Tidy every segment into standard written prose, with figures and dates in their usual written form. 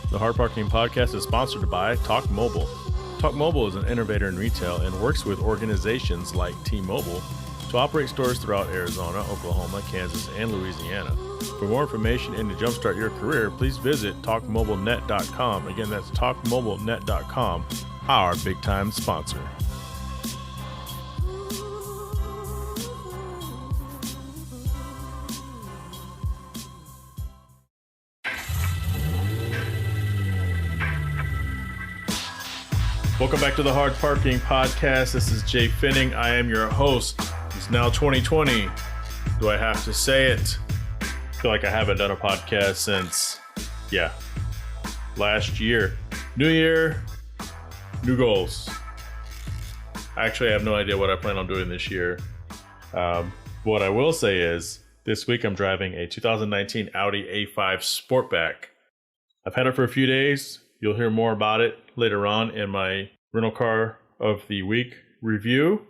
The Hard Parking Podcast is sponsored by Talk Mobile. Talk Mobile is an innovator in retail and works with organizations like T-Mobile to operate stores throughout Arizona, Oklahoma, Kansas, and Louisiana. For more information and to jumpstart your career, please visit TalkMobileNet.com. Again, that's TalkMobileNet.com, our big-time sponsor. Welcome back to the Hard Parking Podcast. This is Jhae Finning. I am your host. It's now 2020. Do I have to say it? I feel like I haven't done a podcast since, last year. New year, new goals. Actually, I have no idea what I plan on doing this year. What I will say is, this week I'm driving a 2019 Audi A5 Sportback. I've had it for a few days. You'll hear more about it later on in my rental car of the week review.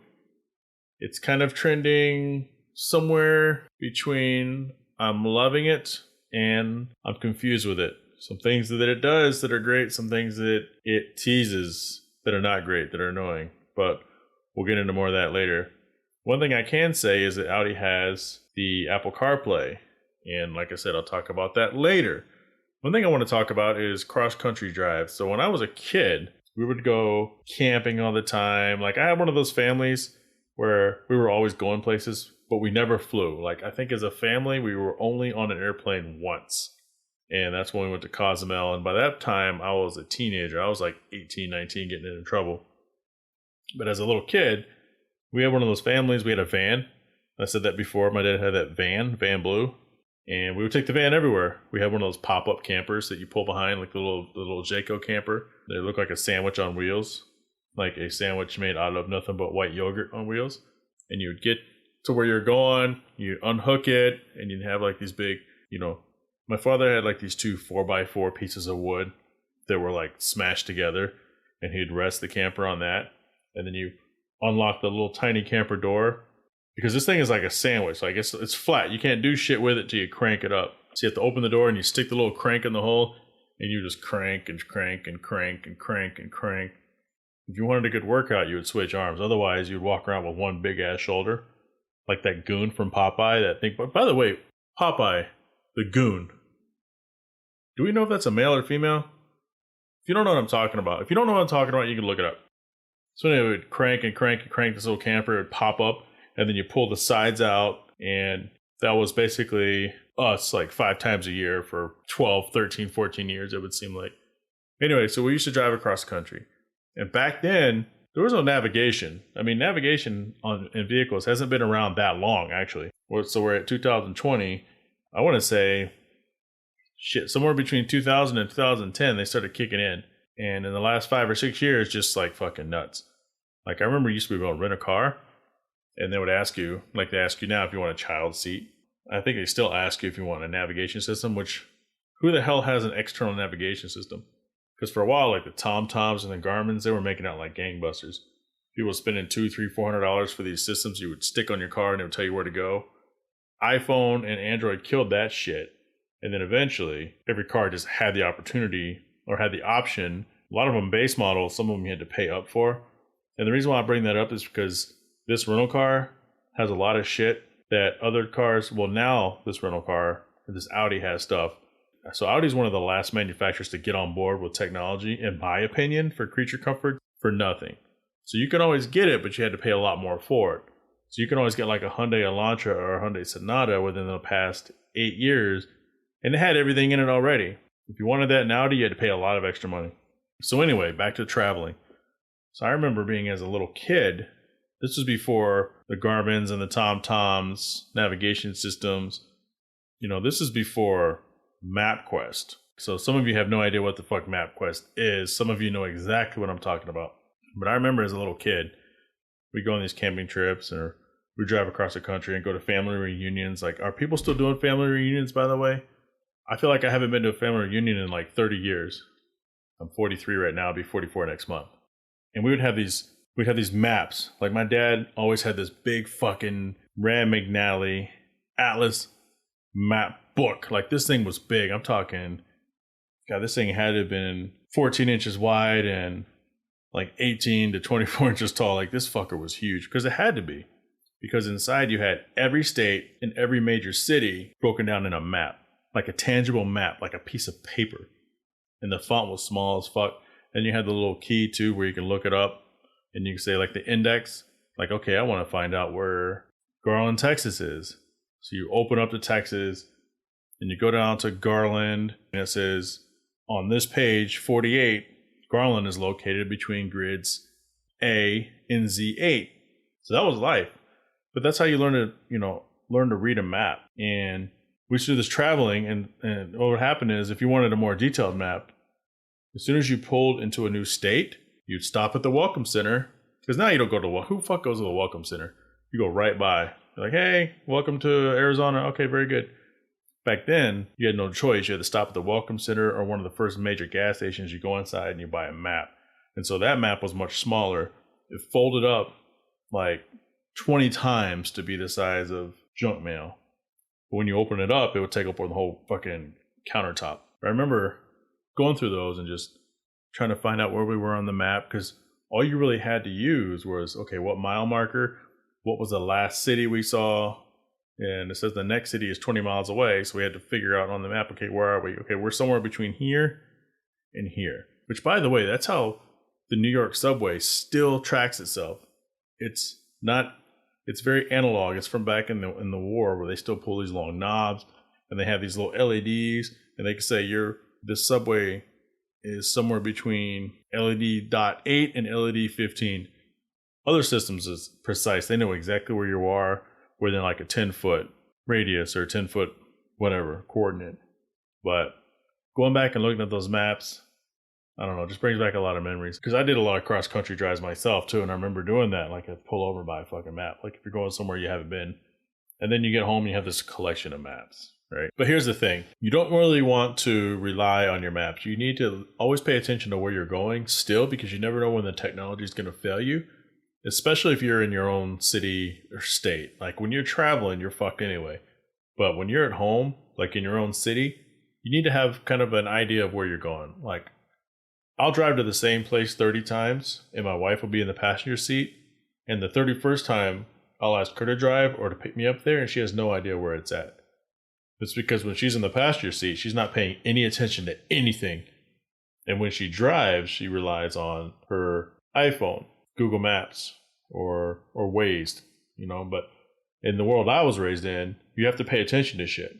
It's kind of trending somewhere between I'm loving it and I'm confused with it. Some things that it does that are great, some things that it teases that are not great, that are annoying. But we'll get into more of that later. One thing I can say is that Audi has the Apple CarPlay. And like I said, I'll talk about that later. One thing I want to talk about is cross-country drives. So when I was a kid, we would go camping all the time. Like, I had one of those families where we were always going places, but we never flew. Like, I think as a family, we were only on an airplane once. And that's when we went to Cozumel. And by that time, I was a teenager. I was like 18, 19, getting into trouble. But as a little kid, we had one of those families. We had a van. I said that before. My dad had that van blue. And we would take the van everywhere. We had one of those pop-up campers that you pull behind, like the little Jhae camper. They look like a sandwich on wheels, like a sandwich made out of nothing but white yogurt on wheels. And you would get to where you're going, you'd unhook it, and you'd have like these big, my father had like these two 4x4 pieces of wood that were like smashed together, and he'd rest the camper on that. And then you unlock the little tiny camper door. Because this thing is like a sandwich. So I guess it's flat. You can't do shit with it till you crank it up. So you have to open the door and you stick the little crank in the hole. And you just crank and crank and crank and crank and crank. If you wanted a good workout, you would switch arms. Otherwise, you'd walk around with one big ass shoulder. Like that goon from Popeye. That thing. But by the way, Popeye, the goon. Do we know if that's a male or female? If you don't know what I'm talking about. If you don't know what I'm talking about, you can look it up. So anyway, it would crank and crank and crank this little camper. It would pop up. And then you pull the sides out, and that was basically us like 5 times a year for 12, 13, 14 years, it would seem like. Anyway, so we used to drive across the country. And back then, there was no navigation. I mean, navigation in vehicles hasn't been around that long, actually. So we're at 2020. I want to say, somewhere between 2000 and 2010, they started kicking in. And in the last 5 or 6 years, just like fucking nuts. Like, I remember you used to be able to rent a car. And they would ask you, like they ask you now, if you want a child seat. I think they still ask you if you want a navigation system, which, who the hell has an external navigation system? Because for a while, like the TomToms and the Garmins, they were making out like gangbusters. People spending $200, $300, $400 for these systems you would stick on your car and it would tell you where to go. iPhone and Android killed that shit. And then eventually, every car just had the opportunity or had the option. A lot of them base models, some of them you had to pay up for. And the reason why I bring that up is because this rental car has a lot of shit that other cars, now this rental car, this Audi has stuff. So Audi's one of the last manufacturers to get on board with technology, in my opinion, for creature comfort, for nothing. So you can always get it, but you had to pay a lot more for it. So you can always get like a Hyundai Elantra or a Hyundai Sonata within the past 8 years, and it had everything in it already. If you wanted that in Audi, you had to pay a lot of extra money. So anyway, back to traveling. So I remember being as a little kid. This was before the Garmins and the TomToms, navigation systems. This is before MapQuest. So some of you have no idea what the fuck MapQuest is. Some of you know exactly what I'm talking about. But I remember as a little kid, we'd go on these camping trips or we'd drive across the country and go to family reunions. Like, are people still doing family reunions, by the way? I feel like I haven't been to a family reunion in like 30 years. I'm 43 right now. I'll be 44 next month. And we'd have these maps. Like, my dad always had this big fucking Rand McNally Atlas map book. Like, this thing was big. I'm talking God, this thing had to have been 14 inches wide and like 18 to 24 inches tall. Like this fucker was huge because it had to be. Because inside you had every state and every major city broken down in a map, like a tangible map, like a piece of paper. And the font was small as fuck. And you had the little key too where you can look it up and you can say like the index, like, okay, I want to find out where Garland, Texas is. So you open up to Texas and you go down to Garland and it says on this page 48, Garland is located between grids A and Z8. So that was life. But that's how you learn to read a map. And we used to do this traveling, and what would happen is if you wanted a more detailed map, as soon as you pulled into a new state, you'd stop at the Welcome Center. Because now you don't go to who the fuck goes to the Welcome Center? You go right by. You're like, hey, welcome to Arizona. Okay, very good. Back then, you had no choice. You had to stop at the Welcome Center or one of the first major gas stations. You go inside and you buy a map. And so that map was much smaller. It folded up like 20 times to be the size of junk mail. But when you open it up, it would take up the whole fucking countertop. I remember going through those and just trying to find out where we were on the map because all you really had to use was, okay, what mile marker? What was the last city we saw? And it says the next city is 20 miles away. So we had to figure out on the map, okay, where are we? Okay, we're somewhere between here and here. Which, by the way, that's how the New York subway still tracks itself. It's very analog. It's from back in the war where they still pull these long knobs and they have these little LEDs and they can say this subway is somewhere between LED dot 8 and LED 15. Other systems is precise. They know exactly where you are within like a 10-foot radius or 10-foot whatever coordinate. But going back and looking at those maps, I don't know, it just brings back a lot of memories. Because I did a lot of cross-country drives myself, too, and I remember doing that. Like, I'd pull over by a fucking map. Like, if you're going somewhere you haven't been. And then you get home and you have this collection of maps, right? But here's the thing. You don't really want to rely on your maps. You need to always pay attention to where you're going still, because you never know when the technology is going to fail you, especially if you're in your own city or state. Like, when you're traveling, you're fucked anyway. But when you're at home, like in your own city, you need to have kind of an idea of where you're going. Like, I'll drive to the same place 30 times and my wife will be in the passenger seat. And the 31st time, I'll ask her to drive or to pick me up there and she has no idea where it's at. It's because when she's in the passenger seat, she's not paying any attention to anything. And when she drives, she relies on her iPhone, Google Maps, or Waze, But in the world I was raised in, you have to pay attention to shit.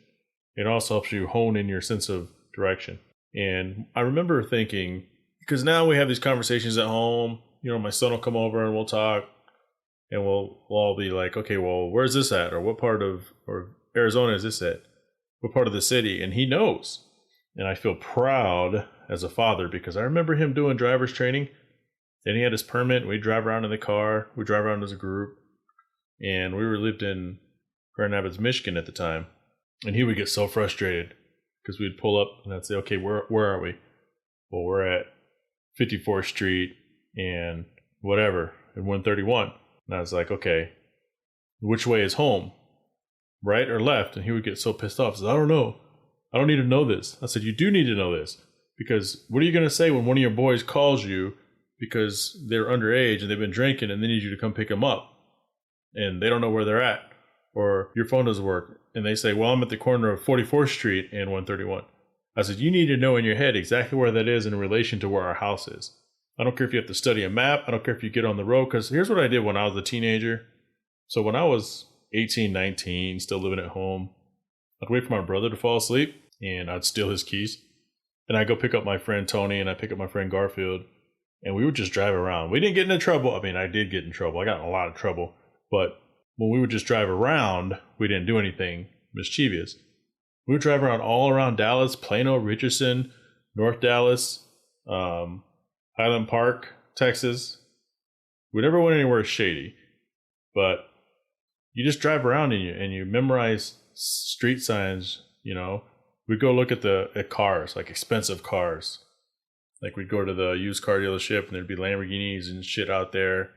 It also helps you hone in your sense of direction. And I remember thinking, because now we have these conversations at home, my son will come over and we'll talk and we'll all be like, okay, well, where's this at? Or what part of Arizona is this at? What part of the city? And he knows. And I feel proud as a father because I remember him doing driver's training. Then he had his permit. We drive around in the car. We drive around as a group. And we lived in Grand Rapids, Michigan at the time. And he would get so frustrated because we'd pull up and I'd say, okay, where are we? Well, we're at 54th Street and whatever, and 131. And I was like, okay, which way is home? Right or left? And he would get so pissed off. He says, I don't know. I don't need to know this. I said, you do need to know this. Because what are you going to say when one of your boys calls you because they're underage and they've been drinking and they need you to come pick them up? And they don't know where they're at. Or your phone doesn't work. And they say, well, I'm at the corner of 44th Street and 131. I said, you need to know in your head exactly where that is in relation to where our house is. I don't care if you have to study a map. I don't care if you get on the road. Because here's what I did when I was a teenager. So when I was 18, 19, still living at home, I'd wait for my brother to fall asleep and I'd steal his keys. And I'd go pick up my friend Tony and I'd pick up my friend Garfield. And we would just drive around. We didn't get into trouble. I mean, I did get in trouble. I got in a lot of trouble. But when we would just drive around, we didn't do anything mischievous. We would drive around all around Dallas, Plano, Richardson, North Dallas, Highland Park, Texas. We never went anywhere shady, but you just drive around and you memorize street signs. We'd go look at cars, like expensive cars. Like we'd go to the used car dealership and there'd be Lamborghinis and shit out there.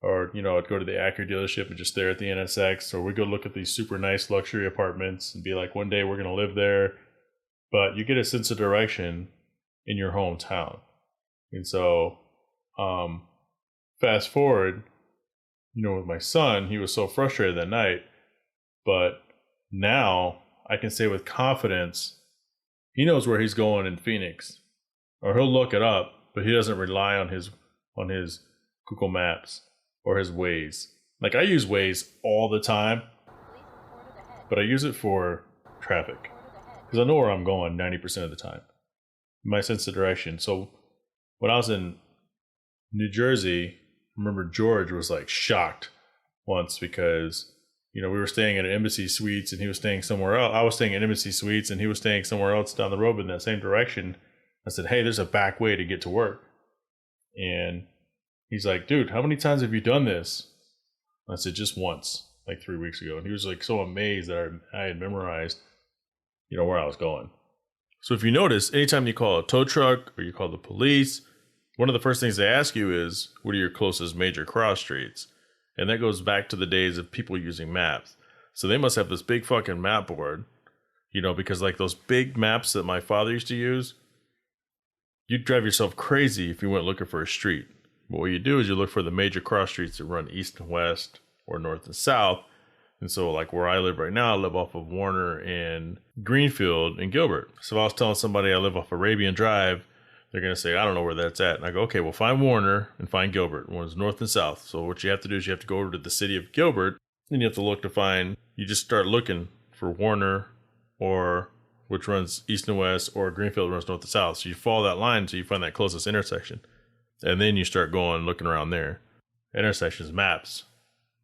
Or, I'd go to the Acura dealership and just stare at the NSX. Or we'd go look at these super nice luxury apartments and be like, one day we're going to live there. But you get a sense of direction in your hometown. And so, fast forward, with my son, he was so frustrated that night, but now I can say with confidence, he knows where he's going in Phoenix, or he'll look it up, but he doesn't rely on his Google Maps or his Waze. Like, I use Waze all the time, but I use it for traffic because I know where I'm going 90% of the time. My sense of direction. So when I was in New Jersey, I remember George was like shocked once because, we were staying at an Embassy Suites and he was staying somewhere else. I was staying at Embassy Suites and he was staying somewhere else down the road in that same direction. I said, hey, there's a back way to get to work. And he's like, dude, how many times have you done this? I said, just once, like 3 weeks ago. And he was like so amazed that I had memorized, where I was going. So if you notice, anytime you call a tow truck or you call the police, one of the first things they ask you is, what are your closest major cross streets? And that goes back to the days of people using maps. So they must have this big fucking map board, because like those big maps that my father used to use, you'd drive yourself crazy if you went looking for a street. But what you do is you look for the major cross streets that run east and west or north and south. And so like where I live right now, I live off of Warner and Greenfield and Gilbert. So if I was telling somebody I live off Arabian Drive, they're going to say, I don't know where that's at. And I go, okay, well, find Warner and find Gilbert. One's north and south. So what you have to do is you have to go over to the city of Gilbert and you have to look to find, you just start looking for Warner or which runs east and west, or Greenfield runs north and south. So you follow that line until you find that closest intersection. And then you start going, looking around there. Intersections, maps.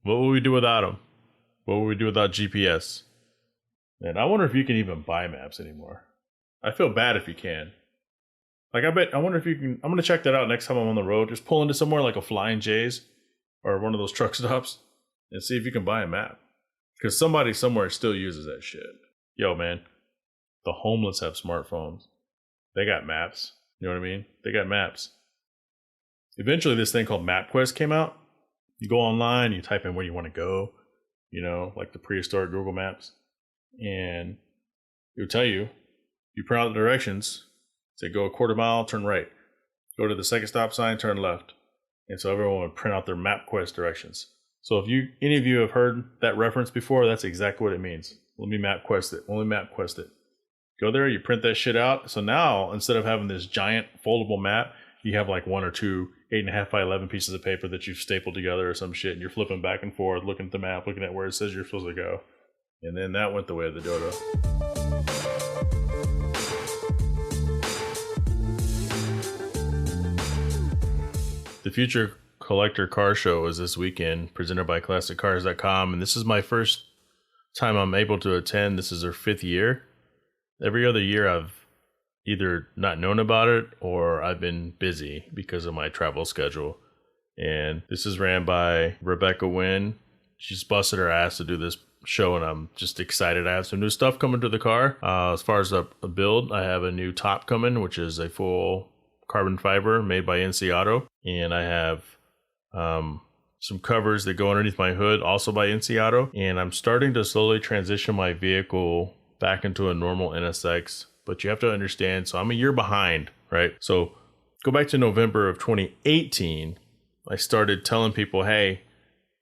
What would we do without them? What would we do without GPS? And I wonder if you can even buy maps anymore. I feel bad if you can. Like, I wonder if you can. I'm going to check that out next time I'm on the road. Just pull into somewhere like a Flying J's or one of those truck stops and see if you can buy a map. Because somebody somewhere still uses that shit. Yo, man, the homeless have smartphones. They got maps. You know what I mean? They got maps. Eventually, this thing called MapQuest came out. You go online, you type in where you want to go, like the prehistoric Google Maps. And it will tell you, you print out the directions. Say, go a quarter mile, turn right. Go to the second stop sign, turn left. And so everyone would print out their MapQuest directions. So if any of you have heard that reference before, that's exactly what it means. Let me MapQuest it. Only MapQuest it. Go there, you print that shit out. So now, instead of having this giant foldable map, you have like one or two 8.5 by 11 pieces of paper that you've stapled together or some shit, and you're flipping back and forth, looking at the map, looking at where it says you're supposed to go. And then that went the way of the dodo. The Future Collector Car Show is this weekend, presented by ClassicCars.com, and this is my first time I'm able to attend. This is their 5th year. Every other year I've either not known about it or I've been busy because of my travel schedule. And this is ran by Rebecca Wynn. She's busted her ass to do this show, and I'm just excited. I have some new stuff coming to the car. As far as a build, I have a new top coming, which is a full carbon fiber made by NC Auto. And I have some covers that go underneath my hood, also by NC Auto. And I'm starting to slowly transition my vehicle back into a normal NSX. But you have to understand, so I'm a year behind, right? So go back to November of 2018. I started telling people, hey,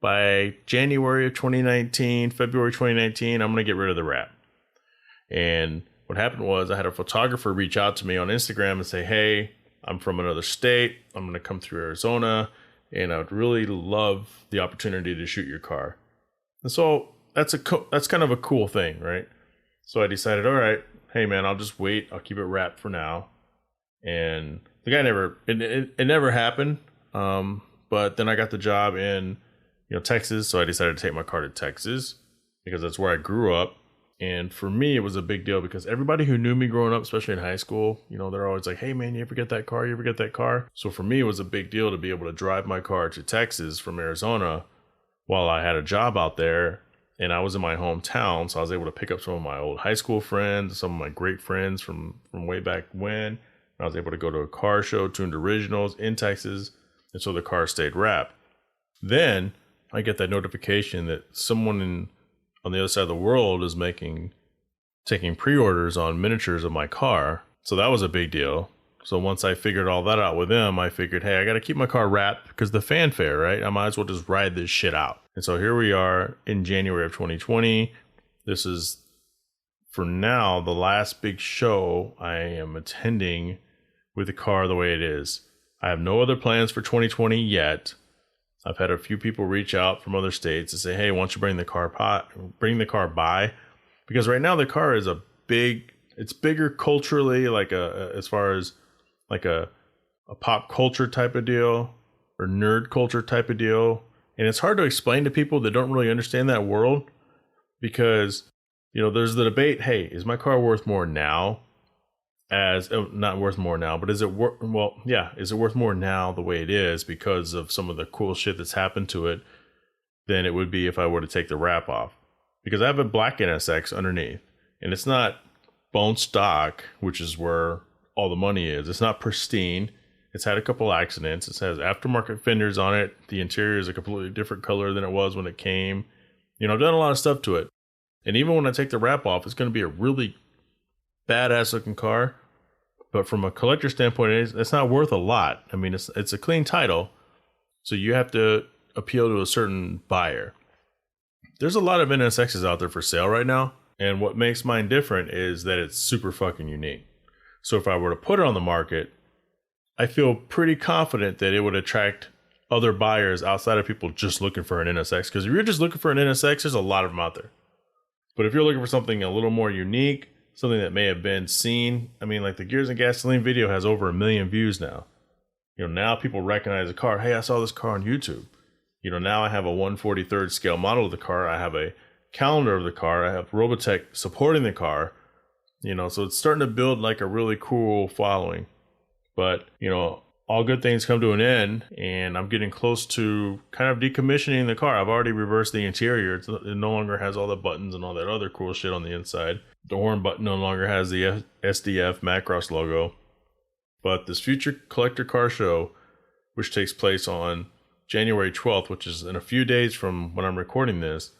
by January of 2019, February 2019, I'm going to get rid of the wrap. And what happened was I had a photographer reach out to me on Instagram and say, hey, I'm from another state. I'm going to come through Arizona, and I would really love the opportunity to shoot your car. And so that's kind of a cool thing, right? So I decided, all right, hey man, I'll just wait. I'll keep it wrapped for now. And the guy it never happened. But then I got the job in, Texas. So I decided to take my car to Texas because that's where I grew up. And for me, it was a big deal because everybody who knew me growing up, especially in high school, they're always like, hey man, you ever get that car? You ever get that car? So for me, it was a big deal to be able to drive my car to Texas from Arizona while I had a job out there. And I was in my hometown, so I was able to pick up some of my old high school friends, some of my great friends from way back when. And I was able to go to a car show, tuned originals in Texas, and so the car stayed wrapped. Then I get that notification that someone on the other side of the world is taking pre-orders on miniatures of my car. So that was a big deal. So once I figured all that out with them, I figured, hey, I got to keep my car wrapped because the fanfare, right? I might as well just ride this shit out. And so here we are in January of 2020. This is, for now, the last big show I am attending with the car the way it is. I have no other plans for 2020 yet. I've had a few people reach out from other states and say, hey, why don't you bring the car by? Because right now the car is it's bigger culturally, like as far as like a pop culture type of deal or nerd culture type of deal. And it's hard to explain to people that don't really understand that world because, there's the debate, hey, is my car worth more now? Not worth more now, but is it worth more now the way it is because of some of the cool shit that's happened to it than it would be if I were to take the wrap off? Because I have a black NSX underneath, and it's not bone stock, which is where all the money is. It's not pristine. It's had a couple accidents. It has aftermarket fenders on it. The interior is a completely different color than it was when it came. I've done a lot of stuff to it. And even when I take the wrap off, it's going to be a really badass looking car. But from a collector standpoint, it's not worth a lot. I mean, it's a clean title. So you have to appeal to a certain buyer. There's a lot of NSXs out there for sale right now. And what makes mine different is that it's super fucking unique. So if I were to put it on the market, I feel pretty confident that it would attract other buyers outside of people just looking for an NSX. Because if you're just looking for an NSX, there's a lot of them out there. But if you're looking for something a little more unique, something that may have been seen, I mean, like the Gears and Gasoline video has over 1 million views now. Now people recognize the car. Hey, I saw this car on YouTube. Now I have a 1/43rd scale model of the car. I have a calendar of the car. I have Robotech supporting the car. So it's starting to build like a really cool following. But, all good things come to an end, and I'm getting close to kind of decommissioning the car. I've already reversed the interior. It no longer has all the buttons and all that other cool shit on the inside. The horn button no longer has the SDF Macross logo. But this future collector car show, which takes place on January 12th, which is in a few days from when I'm recording this,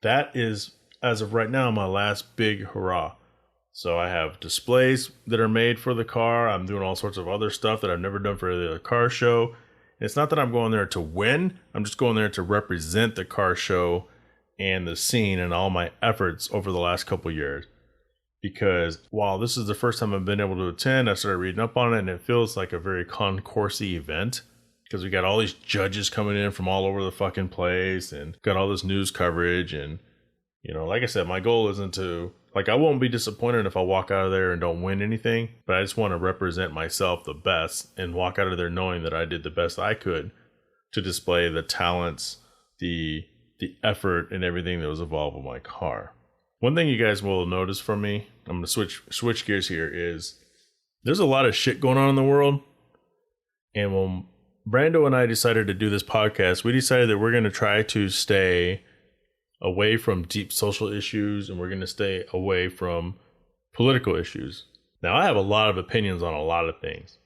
that is, as of right now, my last big hurrah. So I have displays that are made for the car. I'm doing all sorts of other stuff that I've never done for the car show. And it's not that I'm going there to win. I'm just going there to represent the car show and the scene and all my efforts over the last couple years. Because while this is the first time I've been able to attend, I started reading up on it, and it feels like a very concourse-y event. Because we got all these judges coming in from all over the fucking place and got all this news coverage. And, like I said, my goal isn't to... I won't be disappointed if I walk out of there and don't win anything, but I just want to represent myself the best and walk out of there knowing that I did the best I could to display the talents, the effort, and everything that was involved with my car. One thing you guys will notice from me, I'm going to switch gears here, is there's a lot of shit going on in the world. And when Brando and I decided to do this podcast, we decided that we're going to try to stay away from deep social issues, and we're going to stay away from political issues. Now, I have a lot of opinions on a lot of things,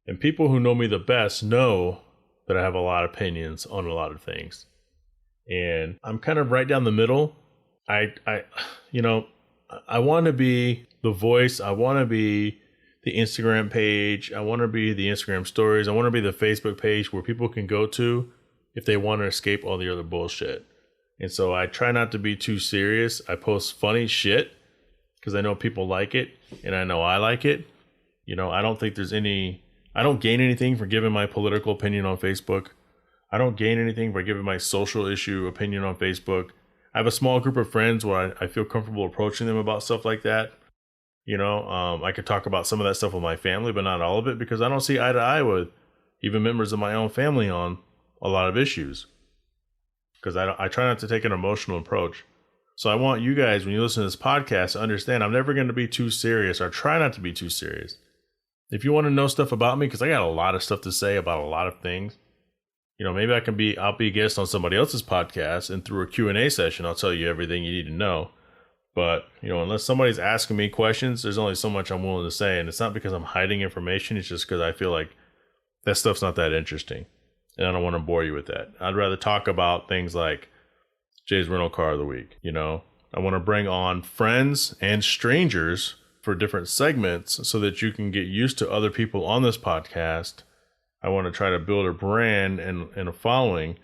and people who know me the best know that I have a lot of opinions on a lot of things. And I'm kind of right down the middle. I want to be the voice. I want to be the Instagram page. I want to be the Instagram stories. I want to be the Facebook page where people can go to if they want to escape all the other bullshit. And so I try not to be too serious. I post funny shit because I know people like it and I know I like it. I don't think I don't gain anything for giving my political opinion on Facebook. I don't gain anything by giving my social issue opinion on Facebook. I have a small group of friends where I feel comfortable approaching them about stuff like that. I could talk about some of that stuff with my family, but not all of it, because I don't see eye to eye with even members of my own family on a lot of issues. Because I try not to take an emotional approach. So I want you guys, when you listen to this podcast, to understand I'm never going to be too serious, or try not to be too serious. If you want to know stuff about me, because I got a lot of stuff to say about a lot of things, maybe I'll be a guest on somebody else's podcast, and through a Q&A session, I'll tell you everything you need to know. But, unless somebody's asking me questions, there's only so much I'm willing to say. And it's not because I'm hiding information. It's just because I feel like that stuff's not that interesting. And I don't want to bore you with that. I'd rather talk about things like Jhae's rental car of the week. I want to bring on friends and strangers for different segments so that you can get used to other people on this podcast. I want to try to build a brand and a following.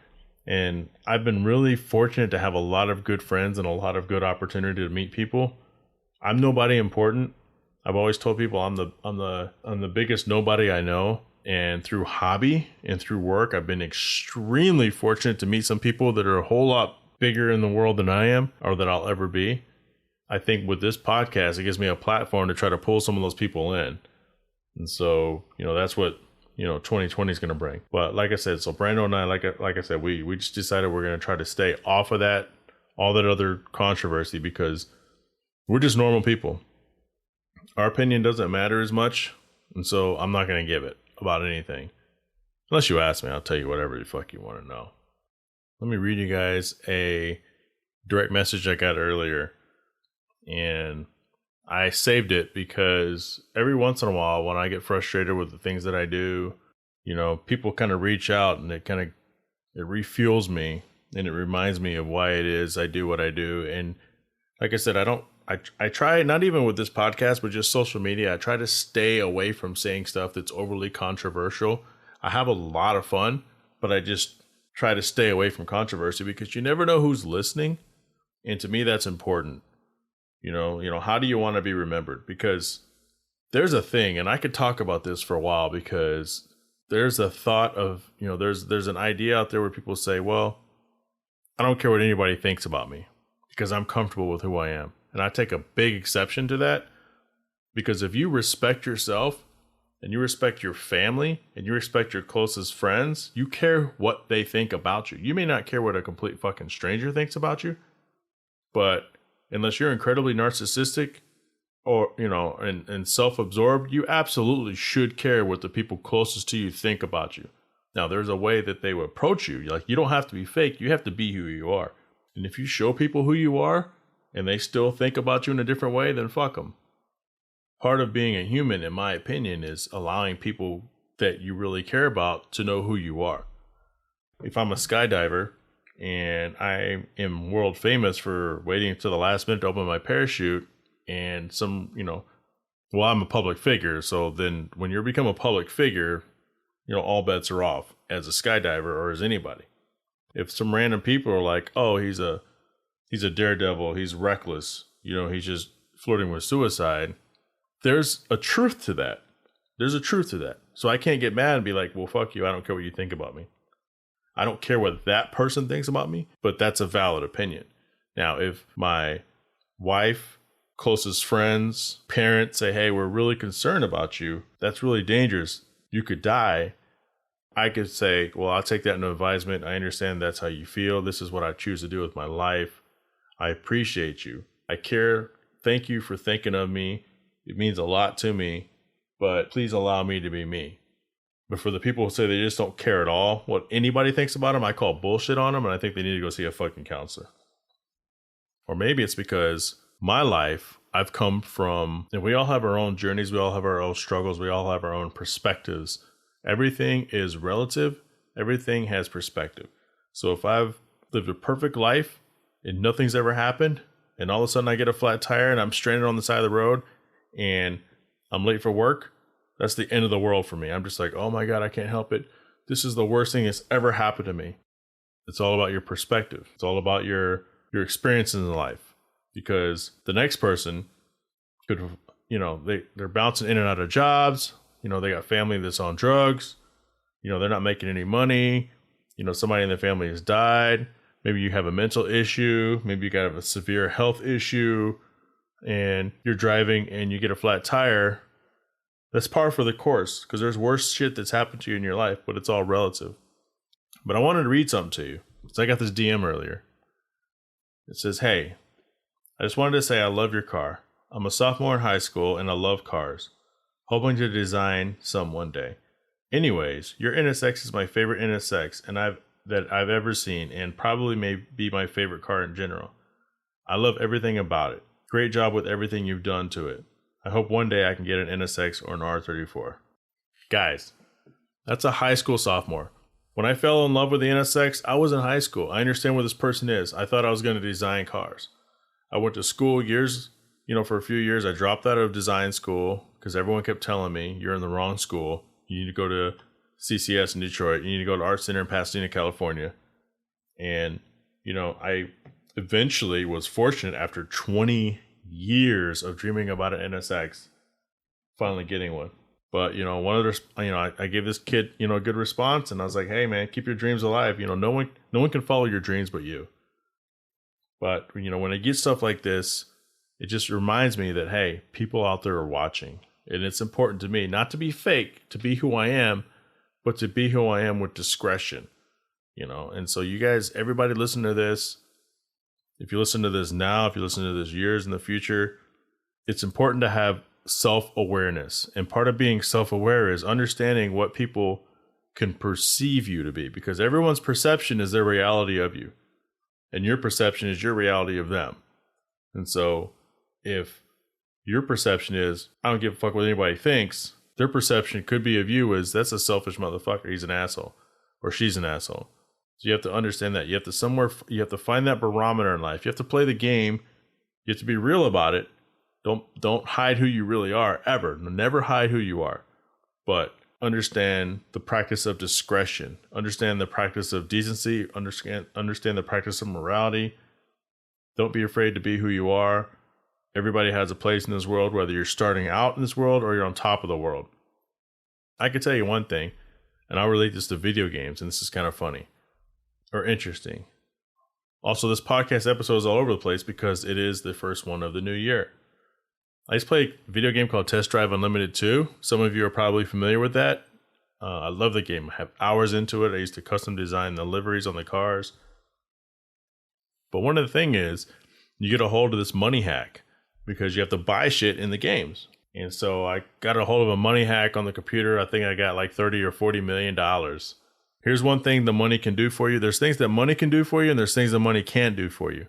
And I've been really fortunate to have a lot of good friends and a lot of good opportunity to meet people. I'm nobody important. I've always told people I'm the biggest nobody I know. And through hobby and through work, I've been extremely fortunate to meet some people that are a whole lot bigger in the world than I am or that I'll ever be. I think with this podcast, it gives me a platform to try to pull some of those people in. And so, that's what, 2020 is going to bring. But like I said, so Brando and I, like I said, we just decided we're going to try to stay off of that, all that other controversy, because we're just normal people. Our opinion doesn't matter as much. And so I'm not going to give it about anything. Unless you ask me, I'll tell you whatever the fuck you want to know. Let me read you guys a direct message I got earlier. And I saved it because every once in a while when I get frustrated with the things that I do, people kind of reach out and it refuels me and it reminds me of why it is I do what I do. And like I said, I try, not even with this podcast, but just social media, I try to stay away from saying stuff that's overly controversial. I have a lot of fun, but I just try to stay away from controversy because you never know who's listening. And to me, that's important. How do you want to be remembered? Because there's a thing, and I could talk about this for a while because there's a thought of, there's an idea out there where people say, well, I don't care what anybody thinks about me because I'm comfortable with who I am. And I take a big exception to that because if you respect yourself and you respect your family and you respect your closest friends, you care what they think about you. You may not care what a complete fucking stranger thinks about you, but unless you're incredibly narcissistic or, and self-absorbed, you absolutely should care what the people closest to you think about you. Now, there's a way that they will approach you. Like, you don't have to be fake. You have to be who you are. And if you show people who you are and they still think about you in a different way, then fuck them. Part of being a human, in my opinion, is allowing people that you really care about to know who you are. If I'm a skydiver, and I am world famous for waiting until the last minute to open my parachute and I'm a public figure. So then when you become a public figure, all bets are off as a skydiver or as anybody. If some random people are like, oh, he's a daredevil, he's reckless, he's just flirting with suicide. There's a truth to that. So I can't get mad and be like, well, fuck you. I don't care what you think about me. I don't care what that person thinks about me, but that's a valid opinion. Now, if my wife, closest friends, parents say, hey, we're really concerned about you, that's really dangerous, you could die, I could say, well, I'll take that into advisement. I understand that's how you feel. This is what I choose to do with my life. I appreciate you. I care. Thank you for thinking of me. It means a lot to me, but please allow me to be me. But for the people who say they just don't care at all what anybody thinks about them, I call bullshit on them, and I think they need to go see a fucking counselor. Or maybe it's because my life, I've come from, and we all have our own journeys, we all have our own struggles, we all have our own perspectives. Everything is relative, everything has perspective. So if I've lived a perfect life and nothing's ever happened, and all of a sudden I get a flat tire and I'm stranded on the side of the road and I'm late for work, that's the end of the world for me. I'm just like, oh my God, I can't help it. This is the worst thing that's ever happened to me. It's all about your perspective. It's all about your experiences in life. Because the next person could, they're bouncing in and out of jobs. They got family that's on drugs. They're not making any money. Somebody in the family has died. Maybe you have a mental issue. Maybe you got a severe health issue and you're driving and you get a flat tire. That's par for the course because there's worse shit that's happened to you in your life, but it's all relative. But I wanted to read something to you. So I got this DM earlier. It says, hey, I just wanted to say I love your car. I'm a sophomore in high school and I love cars. Hoping to design some one day. Anyways, your NSX is my favorite NSX that I've ever seen and probably may be my favorite car in general. I love everything about it. Great job with everything you've done to it. I hope one day I can get an NSX or an R34. Guys, that's a high school sophomore. When I fell in love with the NSX, I was in high school. I understand where this person is. I thought I was going to design cars. I went to school years for a few years, I dropped out of design school because everyone kept telling me, you're in the wrong school. You need to go to CCS in Detroit. You need to go to Art Center in Pasadena, California. And, I eventually was fortunate after 20 years of dreaming about an NSX, finally getting one. But, one of the, I gave this kid, a good response, and I was like, hey man, keep your dreams alive. No one can follow your dreams but you. But, when I get stuff like this, it just reminds me that, hey, people out there are watching. And it's important to me not to be fake, to be who I am, but to be who I am with discretion. And so you guys, everybody listen to this. If you listen to this now, if you listen to this years in the future, it's important to have self-awareness. And part of being self-aware is understanding what people can perceive you to be, because everyone's perception is their reality of you. And your perception is your reality of them. And so if your perception is, I don't give a fuck what anybody thinks, their perception could be of you as, that's a selfish motherfucker. He's an asshole or she's an asshole. So you have to understand that. You have to find that barometer in life. You have to play the game. You have to be real about it. Don't hide who you really are ever. Never hide who you are. But understand the practice of discretion. Understand the practice of decency. Understand the practice of morality. Don't be afraid to be who you are. Everybody has a place in this world, whether you're starting out in this world or you're on top of the world. I can tell you one thing, and I'll relate this to video games, and this is kind of funny or interesting. Also, this podcast episode is all over the place because it is the first one of the new year. I used to play a video game called Test Drive Unlimited 2. Some of you are probably familiar with that. I love the game. I have hours into it. I used to custom design the liveries on the cars. But one of the things is you get a hold of this money hack because you have to buy shit in the games. And so I got a hold of a money hack on the computer. I think I got like $30 or $40 million. Here's one thing the money can do for you. There's things that money can do for you, and there's things that money can't do for you.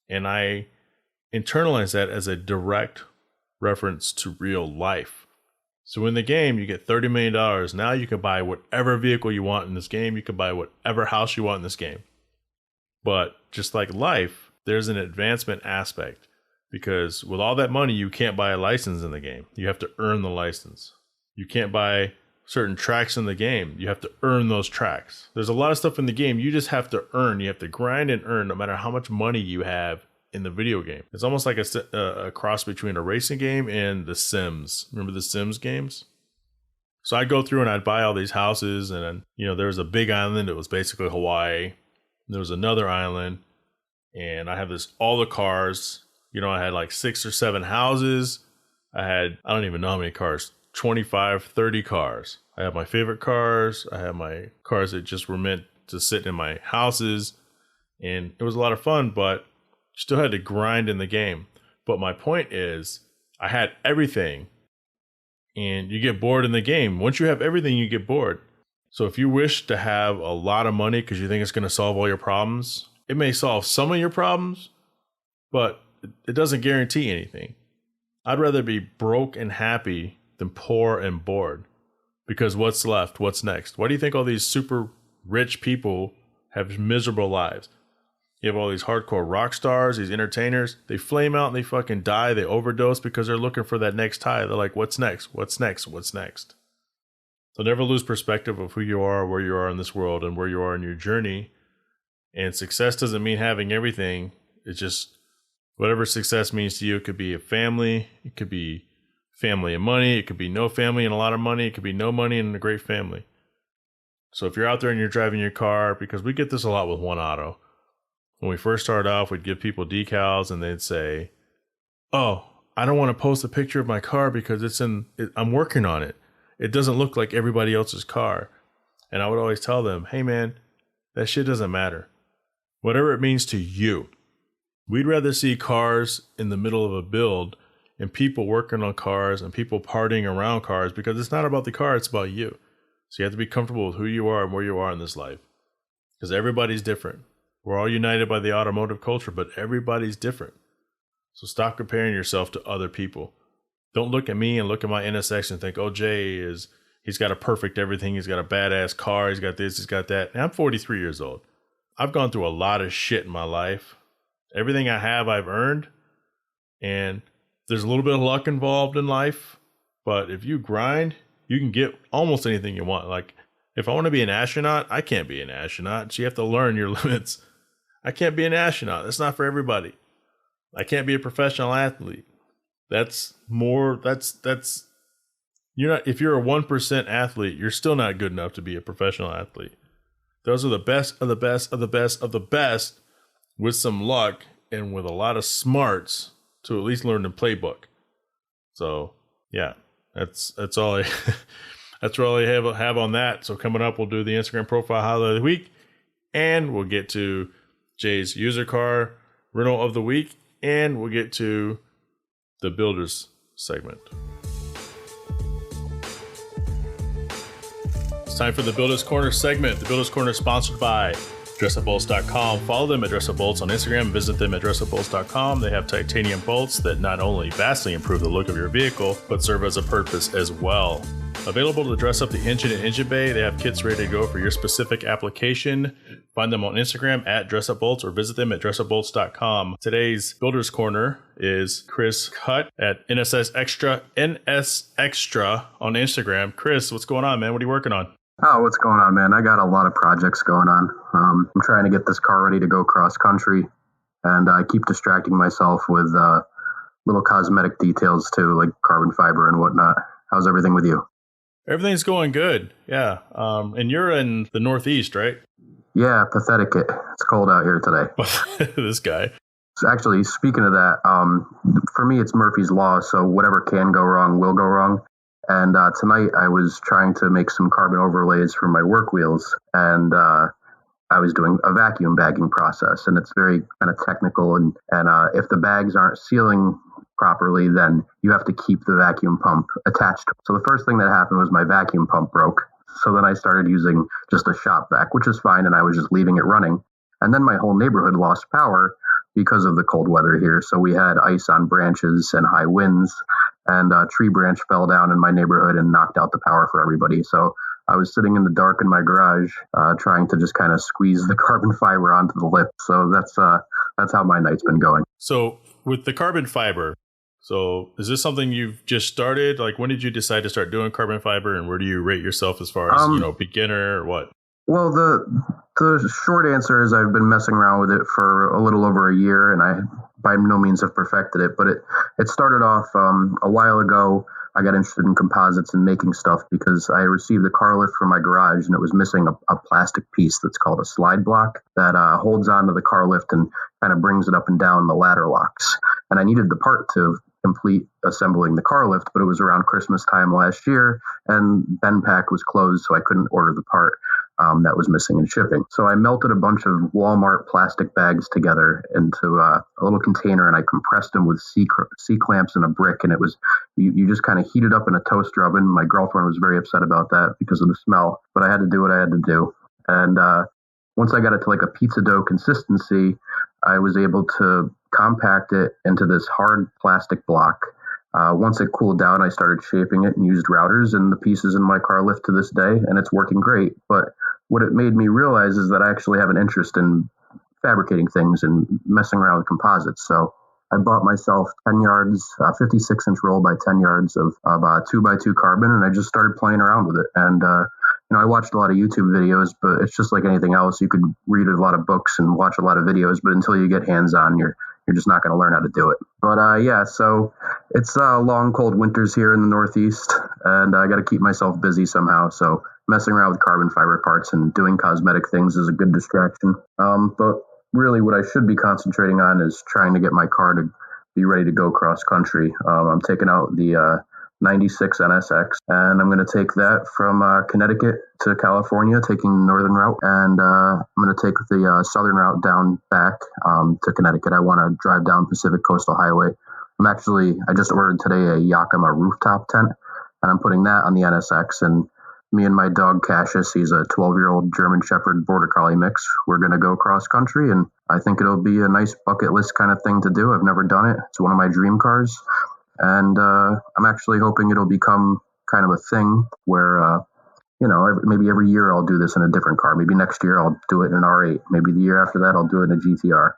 And I internalize that as a direct reference to real life. So in the game, you get $30 million. Now you can buy whatever vehicle you want in this game. You can buy whatever house you want in this game. But just like life, there's an advancement aspect. Because with all that money, you can't buy a license in the game. You have to earn the license. You can't buy certain tracks in the game. You have to earn those tracks. There's a lot of stuff in the game you just have to earn. You have to grind and earn no matter how much money you have in the video game. It's almost like a cross between a racing game and The Sims. Remember the Sims games? So I'd go through and I'd buy all these houses, and there was a big island. It was basically Hawaii. There was another island, and I have all the cars. I had like 6 or 7 houses. I don't even know how many cars, 25, 30 cars. I have my favorite cars. I have my cars that just were meant to sit in my houses. And it was a lot of fun, but still had to grind in the game. But my point is, I had everything. And you get bored in the game. Once you have everything, you get bored. So if you wish to have a lot of money because you think it's going to solve all your problems, it may solve some of your problems, but it doesn't guarantee anything. I'd rather be broke and happy than poor and bored. Because what's left? What's next? Why do you think all these super rich people have miserable lives? You have all these hardcore rock stars, these entertainers. They flame out and they fucking die. They overdose because they're looking for that next high. They're like, what's next? What's next? What's next? So never lose perspective of who you are, where you are in this world, and where you are in your journey. And success doesn't mean having everything. It's just whatever success means to you. It could be a family. It could be family and money. It could be no family and a lot of money. It could be no money and a great family. So if you're out there and you're driving your car, because we get this a lot with One Auto. When we first started off, we'd give people decals and they'd say, oh, I don't want to post a picture of my car because I'm working on it. It doesn't look like everybody else's car. And I would always tell them, hey man, that shit doesn't matter. Whatever it means to you. We'd rather see cars in the middle of a build and people working on cars and people partying around cars, because it's not about the car, it's about you. So you have to be comfortable with who you are and where you are in this life. Because everybody's different. We're all united by the automotive culture, but everybody's different. So stop comparing yourself to other people. Don't look at me and look at my NSX and think, oh, Jhae he's got a perfect everything. He's got a badass car. He's got this, he's got that. And I'm 43 years old. I've gone through a lot of shit in my life. Everything I have, I've earned. And there's a little bit of luck involved in life, but if you grind, you can get almost anything you want. Like, if I want to be an astronaut, I can't be an astronaut. So you have to learn your limits. I can't be an astronaut. That's not for everybody. I can't be a professional athlete. That's you're not, if you're a 1% athlete, you're still not good enough to be a professional athlete. Those are the best of the best of the best of the best with some luck and with a lot of smarts to at least learn the playbook. So yeah, that's all I that's all I have on that. So coming up, we'll do the Instagram profile highlight of the week, and we'll get to Jay's user car rental of the week, and we'll get to the builders segment. It's time for the Builders Corner segment. The Builders Corner is sponsored by DressUpBolts.com. Follow them at DressUpBolts on Instagram. Visit them at DressUpBolts.com. They have titanium bolts that not only vastly improve the look of your vehicle, but serve as a purpose as well. Available to dress up the engine and engine bay, they have kits ready to go for your specific application. Find them on Instagram at DressUpBolts or visit them at DressUpBolts.com. Today's Builders Corner is Chris Hutt at NS Extra on Instagram. Chris, what's going on, man? What are you working on? Oh, what's going on, man? I got a lot of projects going on. I'm trying to get this car ready to go cross country, and I keep distracting myself with little cosmetic details too, like carbon fiber and whatnot. How's everything with you? Everything's going good. Yeah. And you're in the Northeast, right? Yeah, pathetic. It's cold out here today. This guy. So actually, speaking of that, for me, it's Murphy's Law. So whatever can go wrong will go wrong. And tonight I was trying to make some carbon overlays for my work wheels, and I was doing a vacuum bagging process, and it's very kind of technical. And if the bags aren't sealing properly, then you have to keep the vacuum pump attached. So the first thing that happened was my vacuum pump broke. So then I started using just a shop vac, which is fine, and I was just leaving it running. And then my whole neighborhood lost power because of the cold weather here. So we had ice on branches and high winds, and a tree branch fell down in my neighborhood and knocked out the power for everybody. So I was sitting in the dark in my garage, trying to just kind of squeeze the carbon fiber onto the lip. So that's how my night's been going. So with the carbon fiber, so is this something you've just started? Like, when did you decide to start doing carbon fiber, and where do you rate yourself as far as, beginner or what? Well, the short answer is I've been messing around with it for a little over a year, and I by no means have perfected it. But it started off a while ago. I got interested in composites and making stuff because I received a car lift from my garage, and it was missing a plastic piece that's called a slide block that holds onto the car lift and kind of brings it up and down the ladder locks. And I needed the part to complete assembling the car lift, but it was around Christmas time last year, and BenPack was closed, so I couldn't order the part that was missing in shipping. So I melted a bunch of Walmart plastic bags together into a little container, and I compressed them with C-clamps and a brick, and it was, you just kind of heat it up in a toaster oven. My girlfriend was very upset about that because of the smell, but I had to do what I had to do. And once I got it to like a pizza dough consistency, I was able to compact it into this hard plastic block. Once it cooled down, I started shaping it and used routers in the pieces in my car lift to this day, and it's working great. But what it made me realize is that I actually have an interest in fabricating things and messing around with composites. So I bought myself 10 yards, 56-inch roll by 10 yards of 2x2 carbon, and I just started playing around with it. And I watched a lot of YouTube videos, but it's just like anything else. You could read a lot of books and watch a lot of videos, but until you get hands-on, you're just not going to learn how to do it. But so it's long, cold winters here in the Northeast, and I got to keep myself busy somehow. So messing around with carbon fiber parts and doing cosmetic things is a good distraction. But really what I should be concentrating on is trying to get my car to be ready to go cross country. I'm taking out the 96 NSX, and I'm going to take that from Connecticut to California, taking the northern route, and I'm going to take the southern route down back to Connecticut. I want to drive down Pacific Coastal Highway. I just ordered today a Yakima rooftop tent, and I'm putting that on the NSX, and me and my dog Cassius, he's a 12-year-old German Shepherd Border Collie mix. We're going to go cross country, and I think it'll be a nice bucket list kind of thing to do. I've never done it. It's one of my dream cars. And I'm actually hoping it'll become kind of a thing where, maybe every year I'll do this in a different car. Maybe next year I'll do it in an R8. Maybe the year after that I'll do it in a GTR.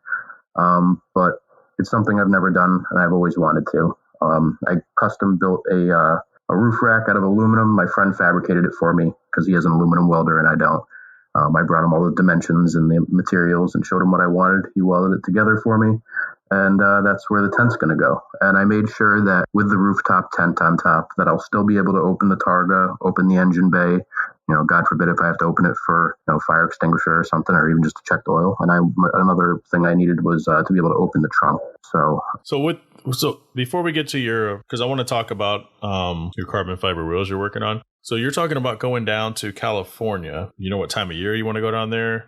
But it's something I've never done and I've always wanted to. I custom built a roof rack out of aluminum. My friend fabricated it for me because he has an aluminum welder and I don't. I brought him all the dimensions and the materials and showed him what I wanted. He welded it together for me. And that's where the tent's going to go. And I made sure that with the rooftop tent on top, that I'll still be able to open the targa, open the engine bay. God forbid if I have to open it for fire extinguisher or something, or even just to check the oil. And another thing I needed was to be able to open the trunk. So before we get to because I want to talk about your carbon fiber wheels you're working on. So you're talking about going down to California. You know what time of year you want to go down there?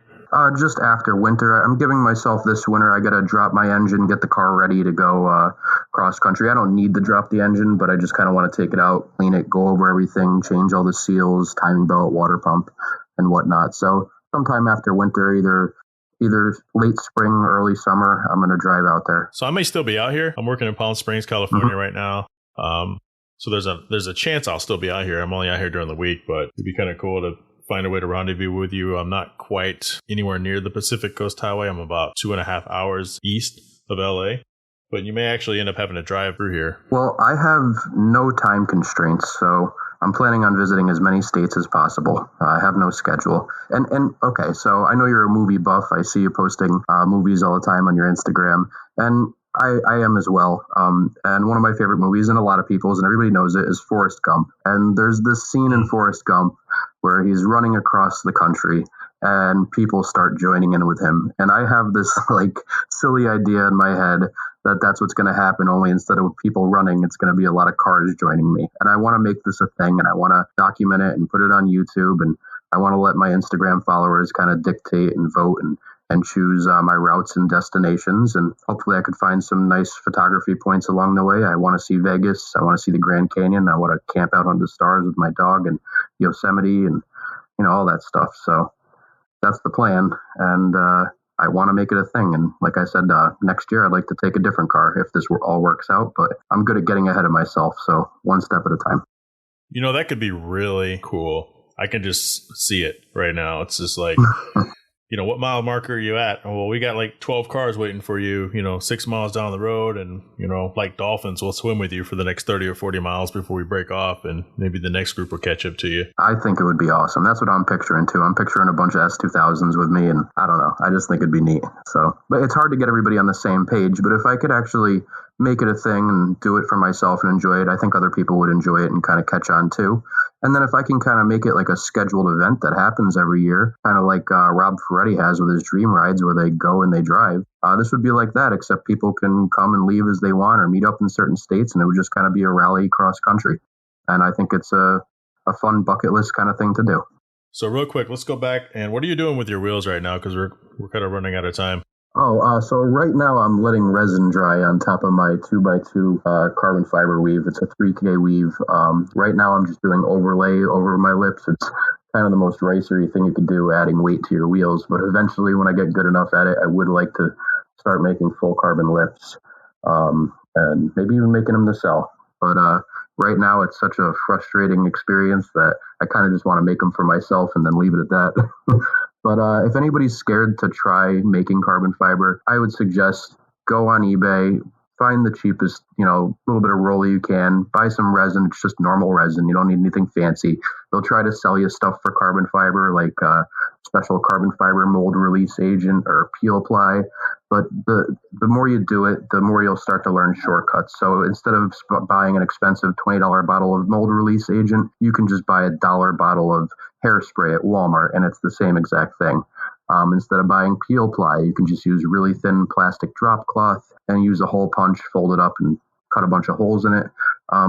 Just after winter. I'm giving myself this winter. I got to drop my engine, get the car ready to go cross country. I don't need to drop the engine, but I just kind of want to take it out, clean it, go over everything, change all the seals, timing belt, water pump, and whatnot. So sometime after winter, either late spring, early summer, I'm going to drive out there. So I may still be out here. I'm working in Palm Springs, California right now. So there's a chance I'll still be out here. I'm only out here during the week, but it'd be kind of cool to find a way to rendezvous with you. I'm not quite anywhere near the Pacific Coast Highway. I'm about 2.5 hours east of LA, but you may actually end up having to drive through here. Well, I have no time constraints, so I'm planning on visiting as many states as possible. I have no schedule. And okay, so I know you're a movie buff. I see you posting movies all the time on your Instagram, and I am as well. And one of my favorite movies, and a lot of people's, and everybody knows it, is Forrest Gump. And there's this scene in Forrest Gump where he's running across the country and people start joining in with him. And I have this silly idea in my head that that's what's going to happen, only instead of people running, it's going to be a lot of cars joining me. And I want to make this a thing, and I want to document it and put it on YouTube. And I want to let my Instagram followers kind of dictate and vote and choose my routes and destinations. And hopefully I could find some nice photography points along the way. I want to see Vegas. I want to see the Grand Canyon. I want to camp out under the stars with my dog and Yosemite and, all that stuff. So that's the plan. And I want to make it a thing. And like I said, next year I'd like to take a different car if this all works out. But I'm good at getting ahead of myself. So one step at a time. That could be really cool. I can just see it right now. It's just like, what mile marker are you at? Well, we got 12 cars waiting for you, 6 miles down the road. And, like dolphins, we'll swim with you for the next 30 or 40 miles before we break off. And maybe the next group will catch up to you. I think it would be awesome. That's what I'm picturing, too. I'm picturing a bunch of S2000s with me. And I don't know. I just think it'd be neat. But it's hard to get everybody on the same page. But if I could actually make it a thing and do it for myself and enjoy it, I think other people would enjoy it and kind of catch on, too. And then if I can kind of make it like a scheduled event that happens every year, kind of like Rob Ferretti has with his Dream Rides where they go and they drive, this would be like that, except people can come and leave as they want or meet up in certain states, and it would just kind of be a rally cross country. And I think it's a fun bucket list kind of thing to do. So real quick, let's go back. And what are you doing with your wheels right now? Because we're kind of running out of time. So right now I'm letting resin dry on top of my 2x2 carbon fiber weave. It's a 3K weave. Right now I'm just doing overlay over my lips. It's kind of the most racery thing you can do, adding weight to your wheels. But eventually, when I get good enough at it, I would like to start making full carbon lips and maybe even making them to sell. But right now it's such a frustrating experience that I kind of just want to make them for myself and then leave it at that. But if anybody's scared to try making carbon fiber, I would suggest go on eBay, find the cheapest, little bit of roller you can, buy some resin. It's just normal resin. You don't need anything fancy. They'll try to sell you stuff for carbon fiber, like special carbon fiber mold release agent or peel ply. But the more you do it, the more you'll start to learn shortcuts. So instead of buying an expensive $20 bottle of mold release agent, you can just buy a $1 bottle of hairspray at Walmart, and it's the same exact thing. Instead of buying peel ply, you can just use really thin plastic drop cloth and use a hole punch, fold it up, and cut a bunch of holes in it.